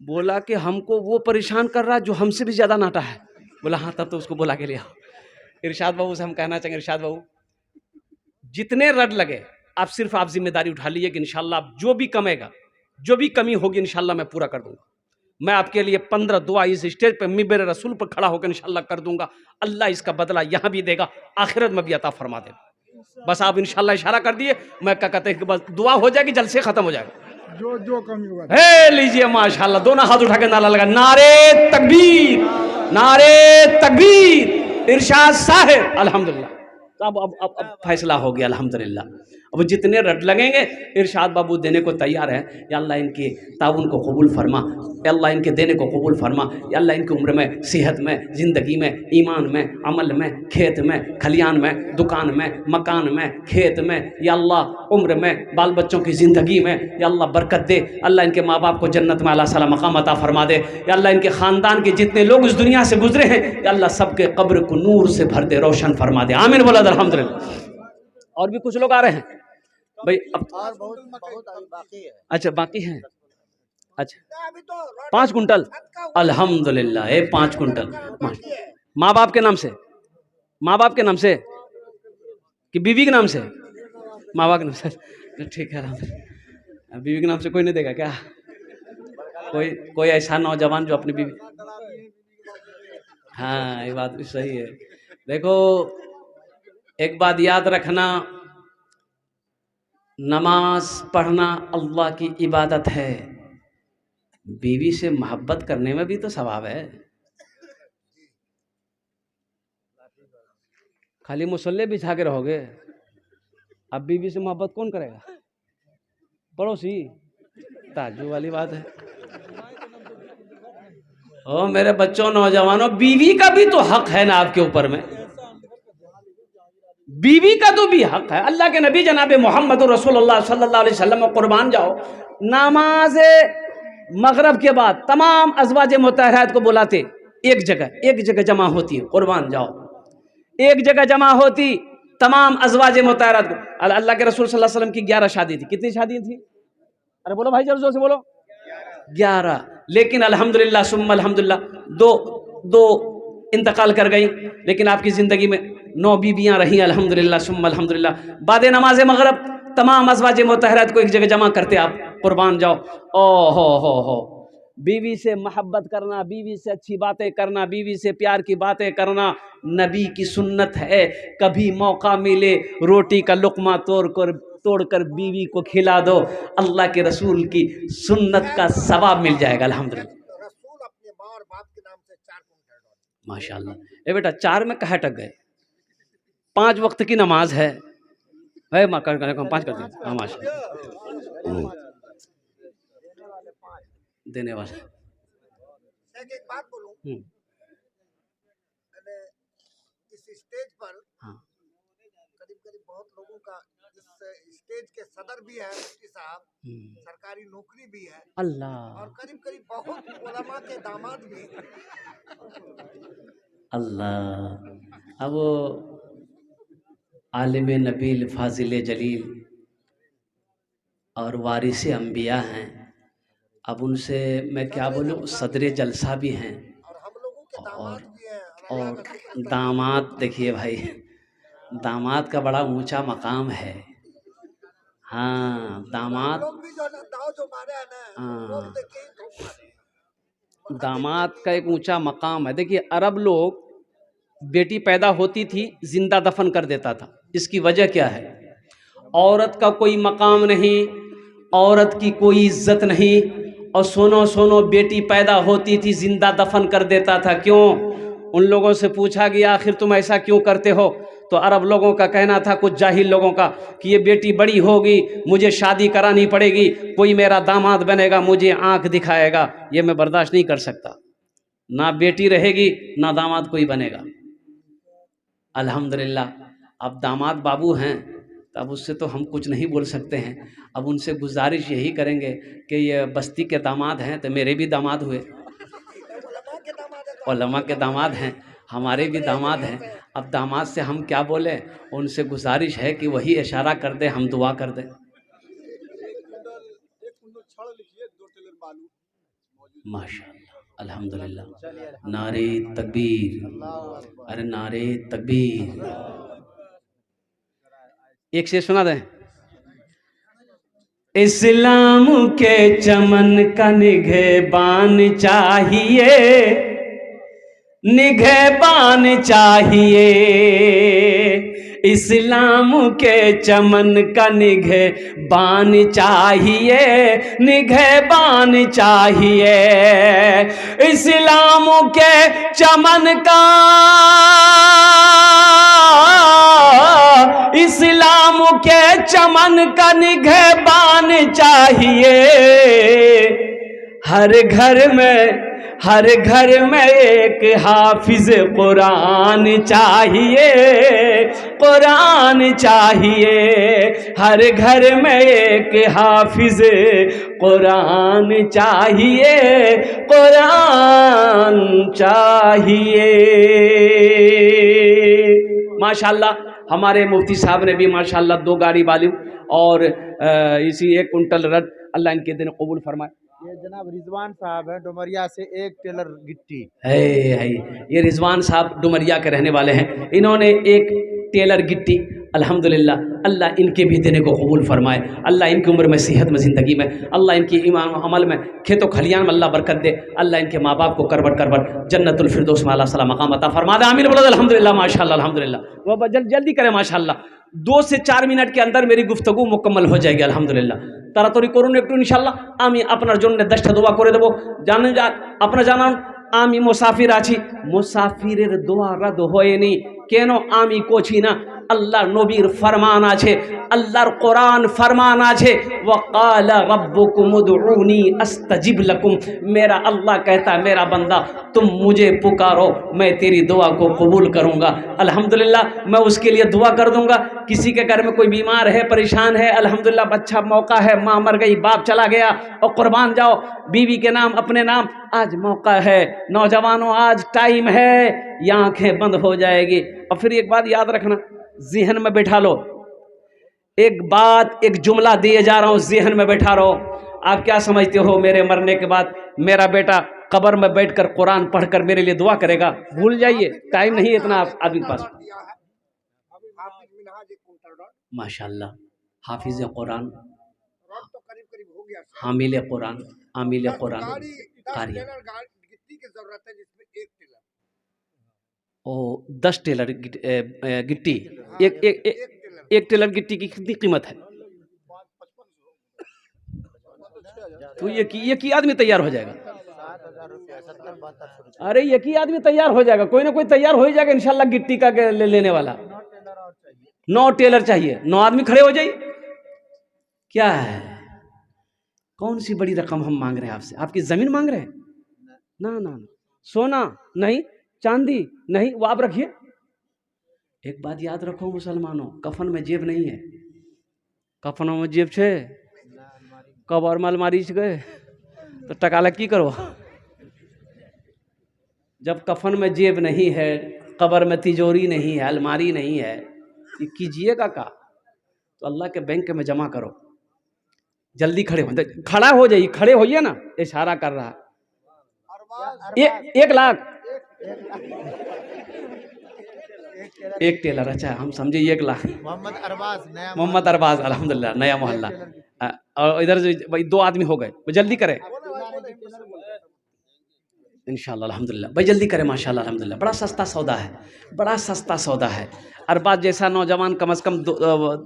बोला कि हमको वो परेशान कर रहा है जो हमसे भी ज़्यादा नाटा है। बोला हाँ, तब तो उसको बुला के ले आओ। इरशाद बाबू से हम कहना चाहेंगे, इरशाद बाबू जितने रड लगे आप सिर्फ आप जिम्मेदारी उठा लीजिए कि इंशाल्लाह जो भी कमेगा, जो भी कमी होगी इंशाल्लाह मैं पूरा कर दूंगा। मैं आपके लिए 15 दुआ इस स्टेज पे मिंबर रसूल पर खड़ा होकर इंशाल्लाह कर दूंगा। अल्लाह इसका बदला यहाँ भी देगा, आखिरत में भी अता फरमा देगा। बस आप इंशाल्लाह इशारा कर दिए, मैं क्या कहते हैं कि बस दुआ हो जाएगी, जलसे खत्म हो जाएगा। जो कमी होगा हे लीजिए माशाल्लाह, दोनों हाथ उठा के नारा लगा, नारे तकबीर, नारे तकबीर। इरशाद साहिब अल्हम्दुलिल्लाह। तो अब फैसला हो गया अल्हम्दुलिल्लाह। अब जितने रट लगेंगे इरशाद बाबू देने को तैयार है। या अल्लाह इनके ताउन को कबूल फरमा, या अल्लाह इनके देने को कबूल फरमा, या अल्लाह इनकी उम्र में, सेहत में, ज़िंदगी में, ईमान में, अमल में, खेत में, खलियान में, दुकान में, मकान में, खेत में, या अल्लाह उम्र में, बाल बच्चों की ज़िंदगी में या अल्लाह बरकत दे। अल्लाह इनके माँ बाप को जन्नत में अल्लाह सला मकाम अता फरमा दे। या अल्लाह इनके ख़ानदान के जितने लोग इस दुनिया से गुजरे हैं या अल्लाह सबके कब्र को नूर से भर दे, रोशन फरमा दे। आमीन बोला अल्हम्दुलिल्लाह। और भी कुछ लोग आ रहे हैं भाई, अब और बहुत अभी बाकी है। अच्छा बाकी हैं, अच्छा अभी तो 5 कुंटल अल्हम्दुलिल्लाह, 5 कुंटल माँ बाप के नाम से, माँ बाप के नाम से कि बीवी के नाम से? माँ बाप के नाम से, ठीक है अल्हम्दुलिल्लाह। बीवी के नाम से कोई नहीं देगा क्या? कोई ऐसा नौजवान जो अपनी बीवी, हाँ ये बात भी सही है। देखो एक बात याद रखना, नमाज पढ़ना अल्लाह की इबादत है, बीवी से मोहब्बत करने में भी तो सवाब है। खाली मुसल्ले बिछा के रहोगे, अब बीवी से मोहब्बत कौन करेगा? पड़ोसी, ताज्जुब वाली बात है। ओ मेरे बच्चों नौजवानों, बीवी का भी तो हक है ना आपके ऊपर में, बीवी का तो भी हक है। अल्लाह के नबी जनाब मोहम्मद रसूलुल्लाह सल्लल्लाहु अलैहि वसल्लम कुर्बान जाओ, नमाज मगरब के बाद तमाम अज़वाज मुतहरात को बुलाते एक जगह जमा होती, कुर्बान जाओ, एक जगह जमा होती तमाम अज़वाज मुताहरात को। अल्लाह के रसूल सल्लल्लाहु अलैहि वसल्लम की 11 शादी थी। कितनी शादी थी? अरे बोलो भाई, जोर से बोलो। 11। लेकिन अल्हम्दुलिल्लाह सुम्मा अल्हम्दुलिल्लाह दो इंतकाल कर गई, लेकिन आपकी ज़िंदगी में 9 बीबियाँ रही अल्हम्दुलिल्लाह सुम्मा अल्हम्दुलिल्लाह। बाद नमाज मगरब तमाम अज़वाज मुताहरात को एक जगह जमा करते आप, कुर्बान जाओ। ओ हो, बीवी से मोहब्बत करना, बीवी से अच्छी बातें करना, बीवी से प्यार की बातें करना नबी की सुन्नत है। कभी मौका मिले रोटी का लुक़मा तोड़कर बीवी को खिला दो, अल्लाह के रसूल की सुन्नत का सवाब मिल जाएगा अल्हम्दुलिल्लाह। रसूल अपने माँ और बाप के नाम से 4 कुंटल डॉलर। माशाल्लाह। ए बेटा 4 में कहाँ अटक गए? 5 वक्त की नमाज है भाई, 5 कर दें। हाँ माशाल्लाह, देने वाला। एक बात बोलूं, इस स्टेज पर हाँ, करीब बहुत लोगों का, इस स्टेज के सदर भी है मुफ्ती साहब, सरकारी नौकरी भी है अल्लाह, और करीब बहुत उलमा के दामाद भी हैं। अल्लाह। अब वो आलिम नबील फाजिल जलील और वारिस अंबिया हैं, अब उनसे मैं क्या बोलूँ, सदर जलसा भी हैं और हम लोगों के दामाद भी हैं। और दामाद। देखिए भाई, दामाद का बड़ा ऊंचा मकाम है। हाँ, दामाद, लोग भी जो दाव जो मारे हैं ना, वो देखे ही धूप मारे। दामाद का एक ऊंचा मकाम है। देखिए अरब लोग बेटी पैदा होती थी जिंदा दफन कर देता था। इसकी वजह क्या है? औरत का कोई मकाम नहीं, औरत की कोई इज्जत नहीं, और सोनो बेटी पैदा होती थी जिंदा दफन कर देता था। क्यों? उन लोगों से पूछा गया आखिर तुम ऐसा क्यों करते हो? तो अरब लोगों का कहना था, कुछ जाहिल लोगों का, कि ये बेटी बड़ी होगी, मुझे शादी करानी पड़ेगी, कोई मेरा दामाद बनेगा, मुझे आंख दिखाएगा, ये मैं बर्दाश्त नहीं कर सकता। ना बेटी रहेगी ना दामाद कोई बनेगा। अल्हम्दुलिल्लाह अब दामाद बाबू हैं, अब उससे तो हम कुछ नहीं बोल सकते हैं। अब उनसे गुजारिश यही करेंगे कि ये बस्ती के दामाद हैं तो मेरे भी दामाद हुए, उलमा के दामाद हैं, हमारे भी दामाद हैं। अब दामाद से हम क्या बोलें? उनसे गुजारिश है कि वही इशारा कर दे, हम दुआ कर दें। माशाअल्लाह, अल्हम्दुलिल्लाह। नारे तकबीर, अरे नारे तकबीर। एक से सुना दें। इस्लाम के चमन का निगहबान चाहिए, निगहबान चाहिए। इस्लाम के चमन का निगहबान चाहिए, निगहबान चाहिए। इस्लाम के चमन का, इस्लाम के चमन का निगहबान चाहिए। हर घर में एक हाफिज कुरान चाहिए, कुरान चाहिए। हर घर में एक हाफिज कुरान चाहिए, कुरान चाहिए। माशाल्लाह हमारे मुफ्ती साहब ने भी माशाल्लाह 2 गाड़ी वाली और इसी 1 कुंटल रड, अल्लाह इनके दिन कबूल फरमाए। ये जनाब रिजवान साहब है डुमरिया से, 1 टेलर गिट्टी है। ये रिजवान साहब डुमरिया के रहने वाले हैं। इन्होंने 1 टेलर गिट्टी, अल्हम्दुलिल्लाह अल्लाह इनके भी देने को कबूल फरमाए। अल्लाह इनकी उम्र में, सेहत में, ज़िंदगी में, अल्लाह इनकी ईमान अमल में, खेतों खलियान में अल्लाह बरकत दे। अल्लाह इनके माँ बाप को करबट जन्नतुल फिरदौस में अल्लाह सला मकाम अता फरमा दे। आमीन बोलो अल्हम्दुलिल्लाह माशाअल्लाह अल्हम्दुलिल्लाह। वो जल्दी करें माशाअल्लाह, 2 से 4 मिनट के अंदर मेरी गुफ्तगू मुकम्मल हो जाएगी अल्हम्दुलिल्लाह। তাড়াতাড়ি করুন একটু ইনশাআল্লাহ। আমি আপনার জন্য 10টা দোয়া করে দেব। জানেন, আপনারা জানান আমি মুসাফির আছি, মুসাফিরের দোয়া রদ হয়নি কেন? আমি করছি না, আল্লাহর নবীর ফরমান আছে, আল্লাহর কোরআন ফরমান আছে, ওয়াকালা রব্বুকুম উদউনি আস্তাজিব লাকুম। मेरा अल्लाह कहता है मेरा बंदा तुम मुझे पुकारो मैं तेरी दुआ को कबूल करूँगा। अल्हम्दुलिल्लाह मैं उसके लिए दुआ कर दूँगा। किसी के घर में कोई बीमार है, परेशान है, अल्हम्दुलिल्लाह बच्चा मौका है, माँ मर गई, बाप चला गया, और कुर्बान जाओ बीवी के नाम अपने नाम। आज मौका है नौजवानों, आज टाइम है, ये आँखें बंद हो जाएगी। और फिर एक बात याद रखना, ज़हन में बैठा लो, एक बात एक जुमला दिए जा रहा हूँ, ज़हन में बैठा रहो। आप क्या समझते हो मेरे मरने के बाद मेरा बेटा कब्र में बैठकर कुरान पढ़कर मेरे लिए दुआ करेगा? भूल जाइए, टाइम नहीं है इतना आदमी के पास। दिया है अभी हाफिज मिनहाज एक कुंटल रॉड माशाल्लाह हाफिज कुरान, रॉड तो करीब करीब हो गया। हामिल कुरान, आमिल कुरान, गाड़ी 10 कारी। टेलर गिट्टी की जरूरत है, जिसमें एक टेलर। ओ 10 टेलर गिट्टी, एक टेलर गिट्टी की कितनी कीमत है? तो ये की आदमी तैयार हो जाएगा। 7,000 रुपया 70-72 अरे ये की आदमी तैयार हो जाएगा, कोई ना कोई तैयार हो ही जाएगा इंशाल्लाह गिट्टी का लेने वाला। 9 टेलर चाहिए, 9 आदमी खड़े हो जाइए। क्या है, कौन सी बड़ी रकम हम मांग रहे हैं आपसे? आपकी जमीन मांग रहे हैं? ना ना ना, सोना नहीं, चांदी नहीं, वो आप रखिए। एक बात याद रखो मुसलमानों, कफन में जेब नहीं है। कफनों में जेब छे, कबर में अलमारी से गए तो टकाला की करो। जब कफन में जेब नहीं है, कबर में तिजोरी नहीं है, अलमारी नहीं है, ये कीजिएगा का? तो अल्लाह के बैंक में जमा करो। जल्दी खड़े हो, खड़ा हो जाइए, खड़े होइए ना, इशारा कर रहा है। 1 लाख एक टेलर, अच्छा हम समझे 1 लाख। मोहम्मद अरबाज, नया मोहम्मद अरबाज, अल्हम्दुलिल्लाह नया मोहल्ला। और इधर से भाई 2 आदमी हो गए, जल्दी करें इंशाल्लाह अल्हम्दुलिल्लाह, भाई जल्दी करें माशाल्लाह अल्हम्दुलिल्लाह। बड़ा सस्ता सौदा है, बड़ा सस्ता सौदा है। अरबाज जैसा नौजवान, कम से कम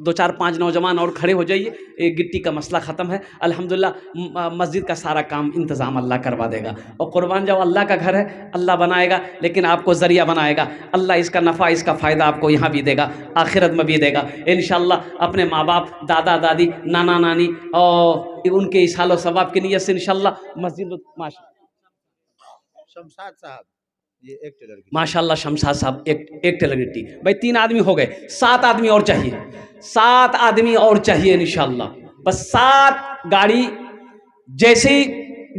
2-4-5 नौजवान और खड़े हो जाइए, एक गिट्टी का मसला ख़त्म है अल्हम्दुलिल्लाह। मस्जिद का सारा काम इंतज़ाम अल्लाह करवा देगा। और कुर्बान जाओ, अल्लाह का घर है, अल्लाह बनाएगा, लेकिन आपको ज़रिया बनाएगा अल्लाह। इसका नफ़ा, इसका फ़ायदा आपको यहाँ भी देगा, आखिरत में भी देगा इंशाल्लाह। अपने माँ बाप, दादा दादी, नाना नानी और उनके इसालो सवाब की नीयत से इंशाल्लाह मस्जिद माशा शमशाद साहब, ये 1 टेलर की माशाल्लाह शमशाद साहब एक टेलर गिट्टी। भाई 3 आदमी हो गए, 7 आदमी और चाहिए, 7 आदमी और चाहिए इंशाल्लाह। बस 7 गाड़ी जैसे ही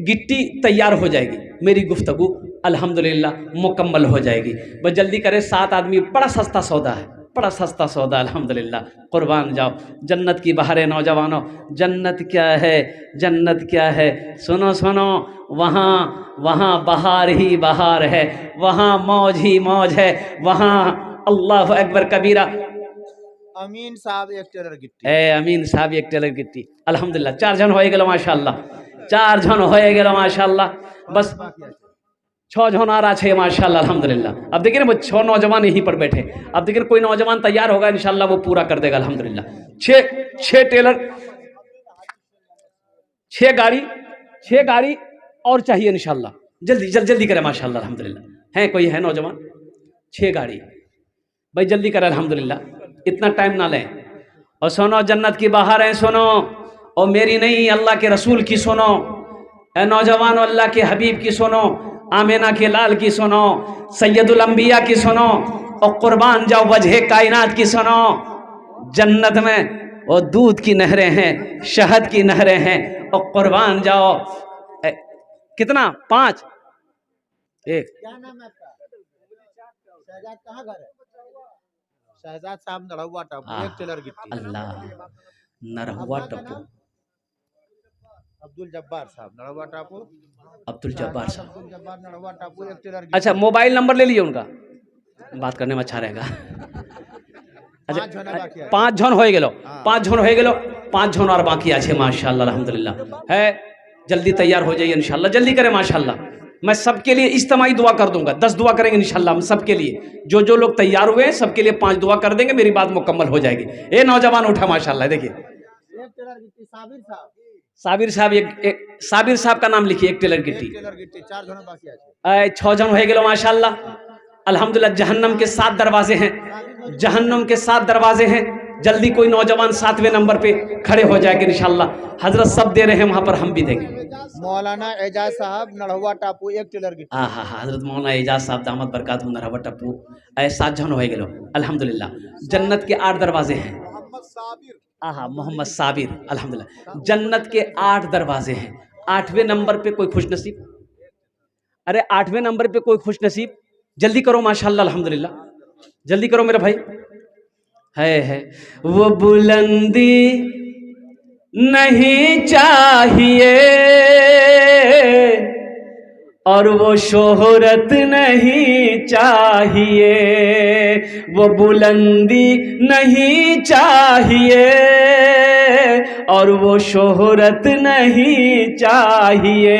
गिट्टी तैयार हो जाएगी, मेरी गुफ्तगू अल्हम्दुलिल्लाह मुकम्मल हो जाएगी। बस जल्दी करें, 7 आदमी, बड़ा सस्ता सौदा है, बड़ा सस्ता सौदा अल्हम्दुलिल्लाह। कुर्बान जाओ, जन्नत की बहारें नौजवानों, जन्नत क्या है, जन्नत क्या है, सुनो सुनो, वहाँ वहाँ बहार ही बहार है, वहाँ मौज ही मौज है, वहाँ अल्लाह अकबर कबीरा। अमीन साहब 1 टेलर गिट्टी, ए अमीन साहब 1 टेलर गिट्टी अल्हम्दुलिल्लाह। 4 जन हो गए माशाल्लाह, 4 जन हो गए माशाल्लाह। बस 6 जन आ रहा है माशाल्लाह अल्हम्दुलिल्लाह। अब देखिए ना, वो 6 नौजवान यहीं पर बैठे। अब देखिए कोई नौजवान तैयार होगा इंशाल्लाह, वो पूरा कर देगा अल्हम्दुलिल्लाह। 6 टेलर, 6 गाड़ी और चाहिए इंशाल्लाह। जल्दी करें माशाल्लाह अल्हम्दुलिल्लाह। है कोई है नौजवान? 6 गाड़ी, भाई जल्दी करें अल्हम्दुलिल्लाह, इतना टाइम ना लें। और सुनो, जन्नत की बाहर है, सुनो, और मेरी नहीं अल्लाह के रसूल की सुनो। ए नौजवान, अल्लाह के हबीब की सुनो, आमिना के लाल की सुनो, सैयदुल अंबिया की सुनो, और कुर्बान जाओ वजह कायनात की सुनो। जन्नत में वो दूध की नहरें हैं, शहद की नहरें हैं, और कुर्बान जाओ। कितना? 5 1 क्या नाम है आपका? शहजाद, कहाँ घर है? शहजाद साहब, नड़ुआ टापू, 1 टेलर गिट्टी। अल्लाह, नरहुआ टप्पू, अब्दुल जब्बार साहब, नड़ुआ टापू। अब्दुल जब्बार साहब। अब्दुल जब्बार, नड़ुआ टापू, 1 टेलर गिट्टी। अच्छा, मोबाइल नंबर ले लिए उनका, बात करने में अच्छा रहेगा। अच्छा, 5 जन हो गेलो, 5 जन हो गेलो, 5 जन और बाकी আছে माशाल्लाह अल्हम्दुलिल्लाह। है, जल्दी तैयार हो जाइए इंशाल्लाह, जल्दी करें माशाल्लाह। मैं सबके लिए इज्तिमाई दुआ कर दूंगा, 10 दुआ करेंगे इंशाल्लाह हम सबके लिए। जो लोग तैयार हुए हैं सबके लिए 5 दुआ कर देंगे, मेरी बात मुकम्मल हो जाएगी। ए नौजवान उठा माशाल्लाह, देखिए 1 टेलर गिट्टी। साबिर साहब, साबिर साहब का नाम लिखिए, 1 टेलर गिट्टी। 1 टेलर गिट्टी, 4 जन बाकी আছে। 6 जन हो गेलो माशाल्लाह। अल्हम्दुलिल्लाह जहन्नम के 7 दरवाजे हैं, जहन्नम के 7 दरवाजे हैं। जल्दी कोई नौजवान 7वें नंबर पे खड़े हो जाएंगे इंशाल्लाह। हजरत सब दे रहे हैं, वहां पर हम भी देंगे। मौलाना एजाज साहब नढ़ुआ टापू 1 टेलर गिट्टी। हाँ, हजरत मौलाना एजाज साहब दामद बरकात नरहवा टप्पू ऐ 7 जन हो गेलो अल्हम्दुलिल्लाह। जन्नत के 8 दरवाजे हैं। मोहम्मद साबिर अल्हम्दुलिल्लाह। जन्नत के 8 दरवाजे हैं। 8वें नंबर पे कोई खुश नसीब, अरे 8वें नंबर पे कोई खुश नसीब, जल्दी करो माशाल्लाह अल्हम्दुलिल्लाह, जल्दी करो मेरे भाई। है वो बुलंदी नहीं चाहिए और वो शोहरत नहीं चाहिए, वो बुलंदी नहीं चाहिए और वो शोहरत नहीं चाहिए,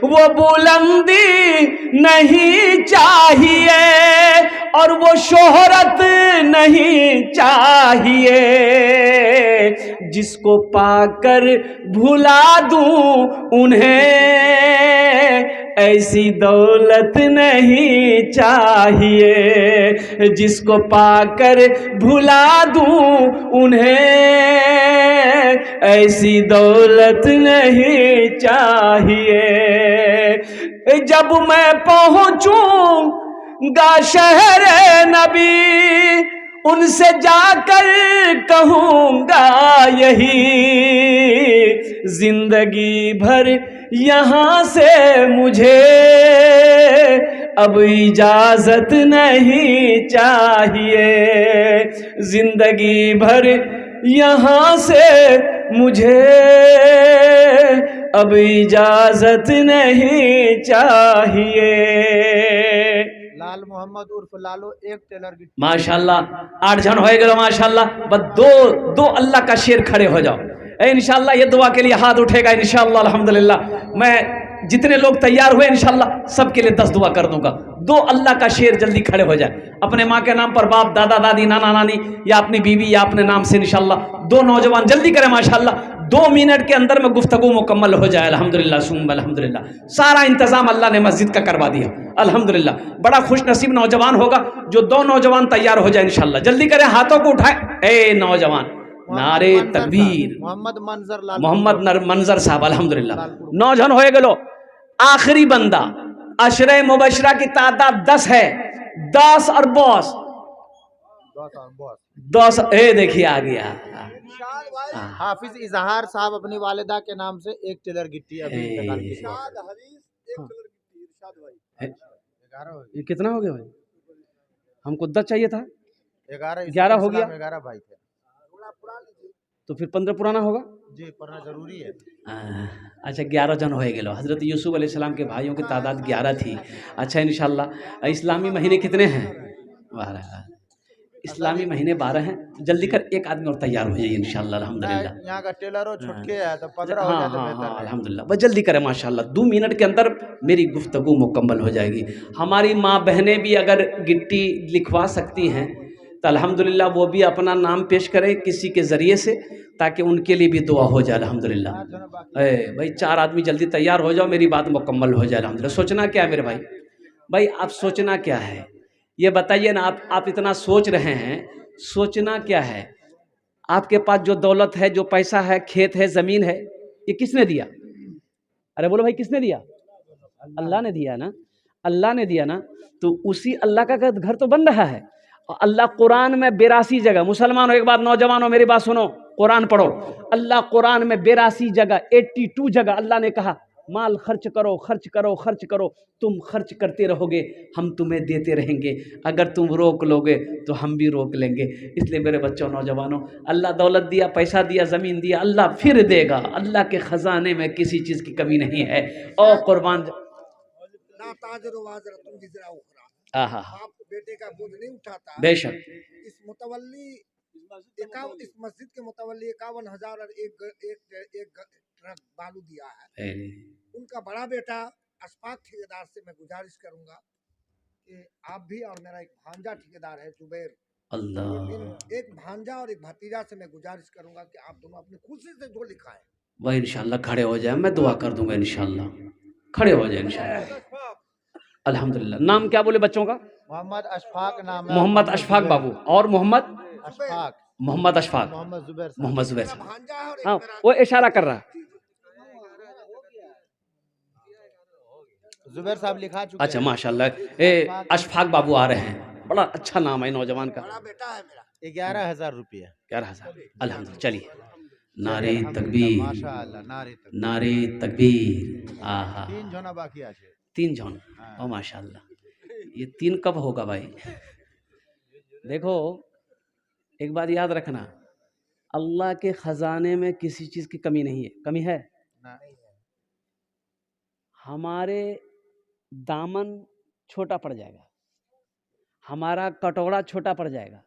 वो बुलंदी नहीं चाहिए और वो शोहरत नहीं चाहिए, जिसको पाकर भुला दूं उन्हें ऐसी दौलत नहीं चाहिए, जिसको पाकर भुला दूं उन्हें ऐसी दौलत नहीं चाहिए। जब मैं पहुंचूंगा शहर नबी उनसे जाकर कहूंगा यही, जिंदगी भर यहाँ से मुझे अब इजाजत नहीं चाहिए, जिंदगी भर यहाँ से मुझे अब इजाजत नहीं चाहिए। लाल मोहम्मद उर्फ लालो 1 टेलर गिट्टी। माशाल्लाह 8 जन हो गए माशाल्लाह। बस दो अल्लाह का शेर खड़े हो जाओ इंशाल्लाह। ये दुआ के लिए हाथ उठेगा इंशाल्लाह अल्हम्दुलिल्लाह। मैं जितने लोग तैयार हुए इंशाल्लाह सबके लिए 10 दुआ कर दूंगा। 2 अल्लाह का शेर जल्दी खड़े हो जाए, अपने माँ के नाम पर, बाप दादा दादी नाना नानी या अपनी बीवी या अपने नाम से इंशाल्लाह। 2 नौजवान जल्दी करें माशाल्लाह। 2 मिनट के अंदर में गुफ्तगू मुकम्मल हो जाए अल्हम्दुलिल्लाह सुम्मा अल्हम्दुलिल्लाह। सारा इंतजाम अल्लाह ने मस्जिद का करवा दिया अल्हम्दुलिल्लाह। बड़ा खुश नसीब नौजवान होगा जो 2 नौजवान तैयार हो जाए इंशाल्लाह। जल्दी करें, हाथों को उठाए। ए नौजवान, नारे तकबीर। मोहम्मद मंजर साहब अल्हम्दुलिल्लाह। 9 जन हो गए। आखिरी बंदा अशरे मुबशरा की तादाद 10 है। 10 और बॉस 10। ए देखिए आ गया हाफिज इजहार साहब अपनी वालिदा के नाम से 1 टेलर गिट्टी अभी इंतकाल की। ये कितना हो गया भाई? हमको 10 चाहिए था, 11 हो गया। 11 भाई थे तो फिर 15 पुराना होगा जी, पढ़ना जरूरी है। अच्छा 11 जन हो गए। हज़रत यूसुफ अलैहिस्सलाम के भाइयों की तादाद 11 थी। अच्छा इंशाल्लाह। इस्लामी महीने कितने हैं? 12। इस्लामी महीने 12 हैं। जल्दी कर, एक आदमी और तैयार हो जाइए इंशाल्लाह अल्हम्दुलिल्लाह। यहाँ का टेलर छुटके है तो 15 हो जाए तो बेहतर है अल्हम्दुलिल्लाह। बस जल्दी करें माशाल्लाह। 2 मिनट के अंदर मेरी गुफ्तगू मुकम्मल हो जाएगी। हमारी माँ बहनें भी अगर गिट्टी लिखवा सकती हैं तो अल्हम्दुलिल्लाह वो भी अपना नाम पेश करें किसी के ज़रिए से, ताकि उनके लिए भी दुआ हो जाए अल्हम्दुलिल्लाह। भाई 4 आदमी जल्दी तैयार हो जाओ, मेरी बात मुकम्मल हो जाए अल्हम्दुलिल्लाह। सोचना क्या है मेरे भाई? भाई आप सोचना क्या है ये बताइए ना। आप इतना सोच रहे हैं, सोचना क्या है? आपके पास जो दौलत है, जो पैसा है, खेत है, ज़मीन है, ये किसने दिया? अरे बोलो भाई, किसने दिया? अल्लाह ने दिया ना। अल्लाह ने दिया ना, तो उसी अल्लाह का घर तो बन रहा है। और अल्लाह कुरान में 82 जगह, मुसलमानों एक बात, नौजवानों मेरी बात सुनो, कुरान पढ़ो। अल्लाह कुरान में 82 जगह, 82 जगह अल्लाह ने कहा माल खर्च करो, खर्च करो, खर्च करो। तुम खर्च करते रहोगे, हम तुम्हें देते रहेंगे। अगर तुम रोक लोगे तो हम भी रोक लेंगे। इसलिए मेरे बच्चों, नौजवानों, अल्लाह दौलत दिया, पैसा दिया, ज़मीन दिया, अल्लाह फिर देगा। अल्लाह के ख़जाने में किसी चीज़ की कमी नहीं है। और कुर्बान बाप बेटे का बोझ नहीं उठाता। बेशक इस मस्जिद के मुतवल्ली 51,000 और एक ट्रक बालू दिया है। उनका बड़ा बेटा अशफाक ठेकेदार से मैं गुजारिश करूंगा कि आप भी, और मेरा एक भांजा ठेकेदार है जुबैर, अल्लाह, एक भांजा और एक भतीजा से मैं गुजारिश करूंगा कि आप दोनों अपनी खुशी से जो लिखाएं वह इंशाल्लाह खड़े हो जाए। मैं दुआ कर दूंगा इंशाल्लाह। खड़े हो जाए इंशाल्लाह। अल्हम्दुलिल्लाह। नाम क्या बोले बच्चों का? मोहम्मद अशफाक नाम है। मोहम्मद अशफाक बाबू और मोहम्मद अशफाक, मोहम्मद अशफाक, मोहम्मद जुबैर साहब। मोहम्मद जुबैर मेरा साहब। भांजा है और एक हाँ मेरा वो इशारा कर रहा है। जुबैर साहब लिखा चुके अच्छा हैं। माशाल्लाह। अशफाक बाबू आ रहे हैं, बड़ा अच्छा नाम है नौजवान का। बड़ा बेटा है मेरा। 11,000 रुपये। 11,000। अल्हम्दुलिल्लाह। चलिए नारे अल्हम्दुलिल्लाह, तकबीर, माशाअल्लाह, नारे तकबीर। नारे तकबीर। आहा 3 जना बाकी আছে। 3 जौन। ओ माशाल्लाह। ये 3 कब होगा भाई? देखो एक बात याद रखना, अल्लाह के खजाने में किसी चीज़ की कमी नहीं है। कमी है? ना, हमारे दामन छोटा पड़ जाएगा, हमारा कटोरा छोटा पड़ जाएगा।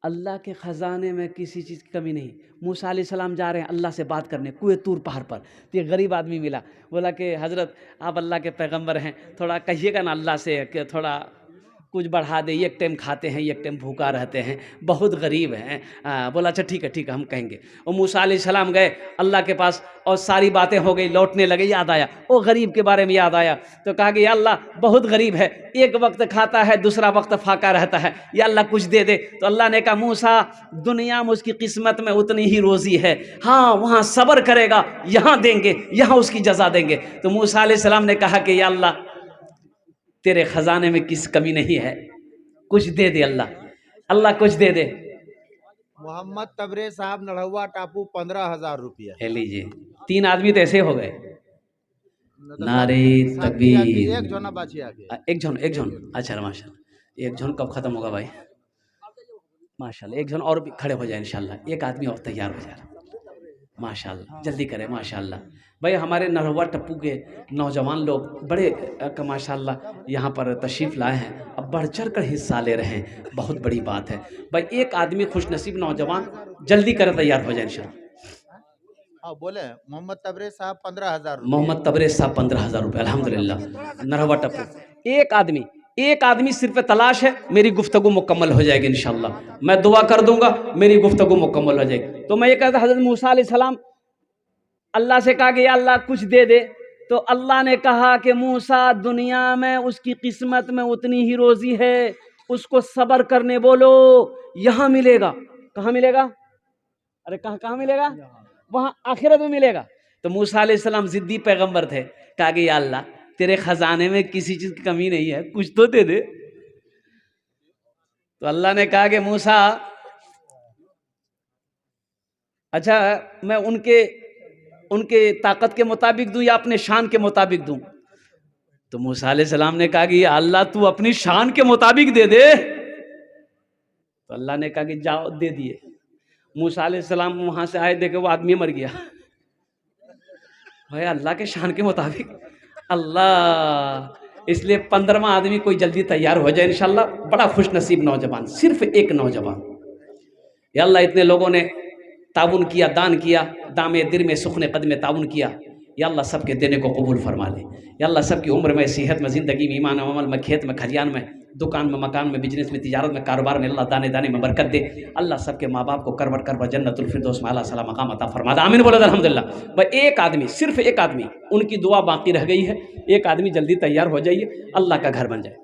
अल्लाह के ख़जाने में किसी चीज़ की कमी नहीं। मूसा अलैहिस्सलाम जा रहे हैं अल्लाह से बात करने कुए तूर पहाड़ पर, तो ये गरीब आदमी मिला, बोला कि हज़रत आप अल्लाह के पैगंबर हैं, थोड़ा कहिएगा ना अल्लाह से कि थोड़ा कुछ बढ़ा दे, एक टाइम खाते हैं एक टाइम भूखा रहते हैं, बहुत गरीब हैं। बोला अच्छा ठीक है हम कहेंगे। और मूसा अलैहिस्सलाम गए अल्लाह के पास और सारी बातें हो गई, लौटने लगे, याद आया वो गरीब के बारे में, याद आया तो कहा कि या अल्लाह बहुत गरीब है, एक वक्त खाता है दूसरा वक्त फाका रहता है, या अल्लाह कुछ दे दे। तो अल्लाह ने कहा मूसा दुनिया में उसकी किस्मत में उतनी ही रोज़ी है, हाँ वहाँ सब्र करेगा यहाँ देंगे, यहाँ उसकी जज़ा देंगे। तो मूसा अलैहिस्सलाम ने कहा कि या अल्लाह तेरे खजाने में किस कमी नहीं है, कुछ दे दे अल्लाह, अल्लाह कुछ दे दे। मोहम्मद तबरे साहब नढ़ुआ टापू 15,000 रुपये। ले लीजिए 3 आदमी तो ऐसे हो गए। नारे तकबीर। एक जना बाची आगे। एक झोन अच्छा माशाल्लाह। एक झोन कब खत्म होगा भाई? माशाल्लाह एक झोन और भी खड़े हो जाए इंशाल्लाह, एक आदमी और तैयार हो जाए माशाल्लाह, जल्दी करें माशाल्लाह। भाई हमारे नरहुआ टप्पू के नौजवान लोग बड़े माशाल्लाह यहाँ पर तशरीफ़ लाए हैं, अब बढ़ चढ़ कर हिस्सा ले रहे हैं, बहुत बड़ी बात है भाई। एक आदमी खुशनसीब नौजवान जल्दी करें तैयार हो जाए इंशाल्लाह। हाँ बोले मोहम्मद तबरे साहब 15,000। मोहम्मद तबरे साहब 15,000 रुपये अल्हम्दुलिल्लाह। नरहुआ टप्पू एक आदमी सिर्फ तलाश है, मेरी गुफ्तगू मुकम्मल हो जाएगी इंशाल्लाह, मैं दुआ कर दूंगा मेरी गुफ्तगू मुकम्मल हो जाएगी। तो मैं ये कहता हज़रत मूसा अलैहिस्सलाम अल्लाह से कहा कि या अल्लाह कुछ दे दे, तो अल्लाह ने कहा कि मूसा दुनिया में उसकी किस्मत में उतनी ही रोज़ी है, उसको सब्र करने बोलो, यहाँ मिलेगा। कहाँ मिलेगा? अरे कहाँ मिलेगा? वहाँ आखिरत में मिलेगा। तो मूसा अलैहिस्सलाम ज़िद्दी पैगंबर थे, कहा कि या अल्लाह तेरे खजाने में किसी चीज़ की कमी नहीं है, कुछ तो दे दे। तो अल्लाह ने कहा कि मूसा अच्छा मैं उनके ताकत के मुताबिक दूं या अपने शान के मुताबिक दूं? तो मूसा अलैहिस्सलाम ने कहा कि या अल्लाह तू अपनी शान के मुताबिक दे दे। तो अल्लाह ने कहा कि जाओ, दे दिए। मूसा अलैहिस्सलाम वहां से आए, देखे वो आदमी मर गया। भाई अल्लाह के शान के मुताबिक अल्लाह। इसलिए 15वां आदमी कोई जल्दी तैयार हो जाए इंशाल्लाह। बड़ा खुश नसीब नौजवान, सिर्फ एक नौजवान। या अल्लाह इतने लोगों ने ताउन किया, दान किया, दामे दिल में सुखने कदम ताउन किया, या अल्लाह सबके देने को कबूल फरमा ले। या अल्लाह सबकी उम्र में, सेहत में, ज़िंदगी में, ईमान अमल में, खेत में, खलियान में, दुकान में, मकान में, बिजनेस में, तिजारत में, कारोबार में अल्लाह दाने दाने में बरकत दे। अल्लाह सबके माँ बाप को करवट करवट जन्नतुल फिरदौस में आला सला मकाम अता फरमा दे। आमीन बोलो अल्हम्दुलिल्लाह। भाई एक आदमी, सिर्फ एक आदमी, उनकी दुआ बाकी रह गई है, एक आदमी जल्दी तैयार हो जाइए, अल्लाह का घर बन जाए।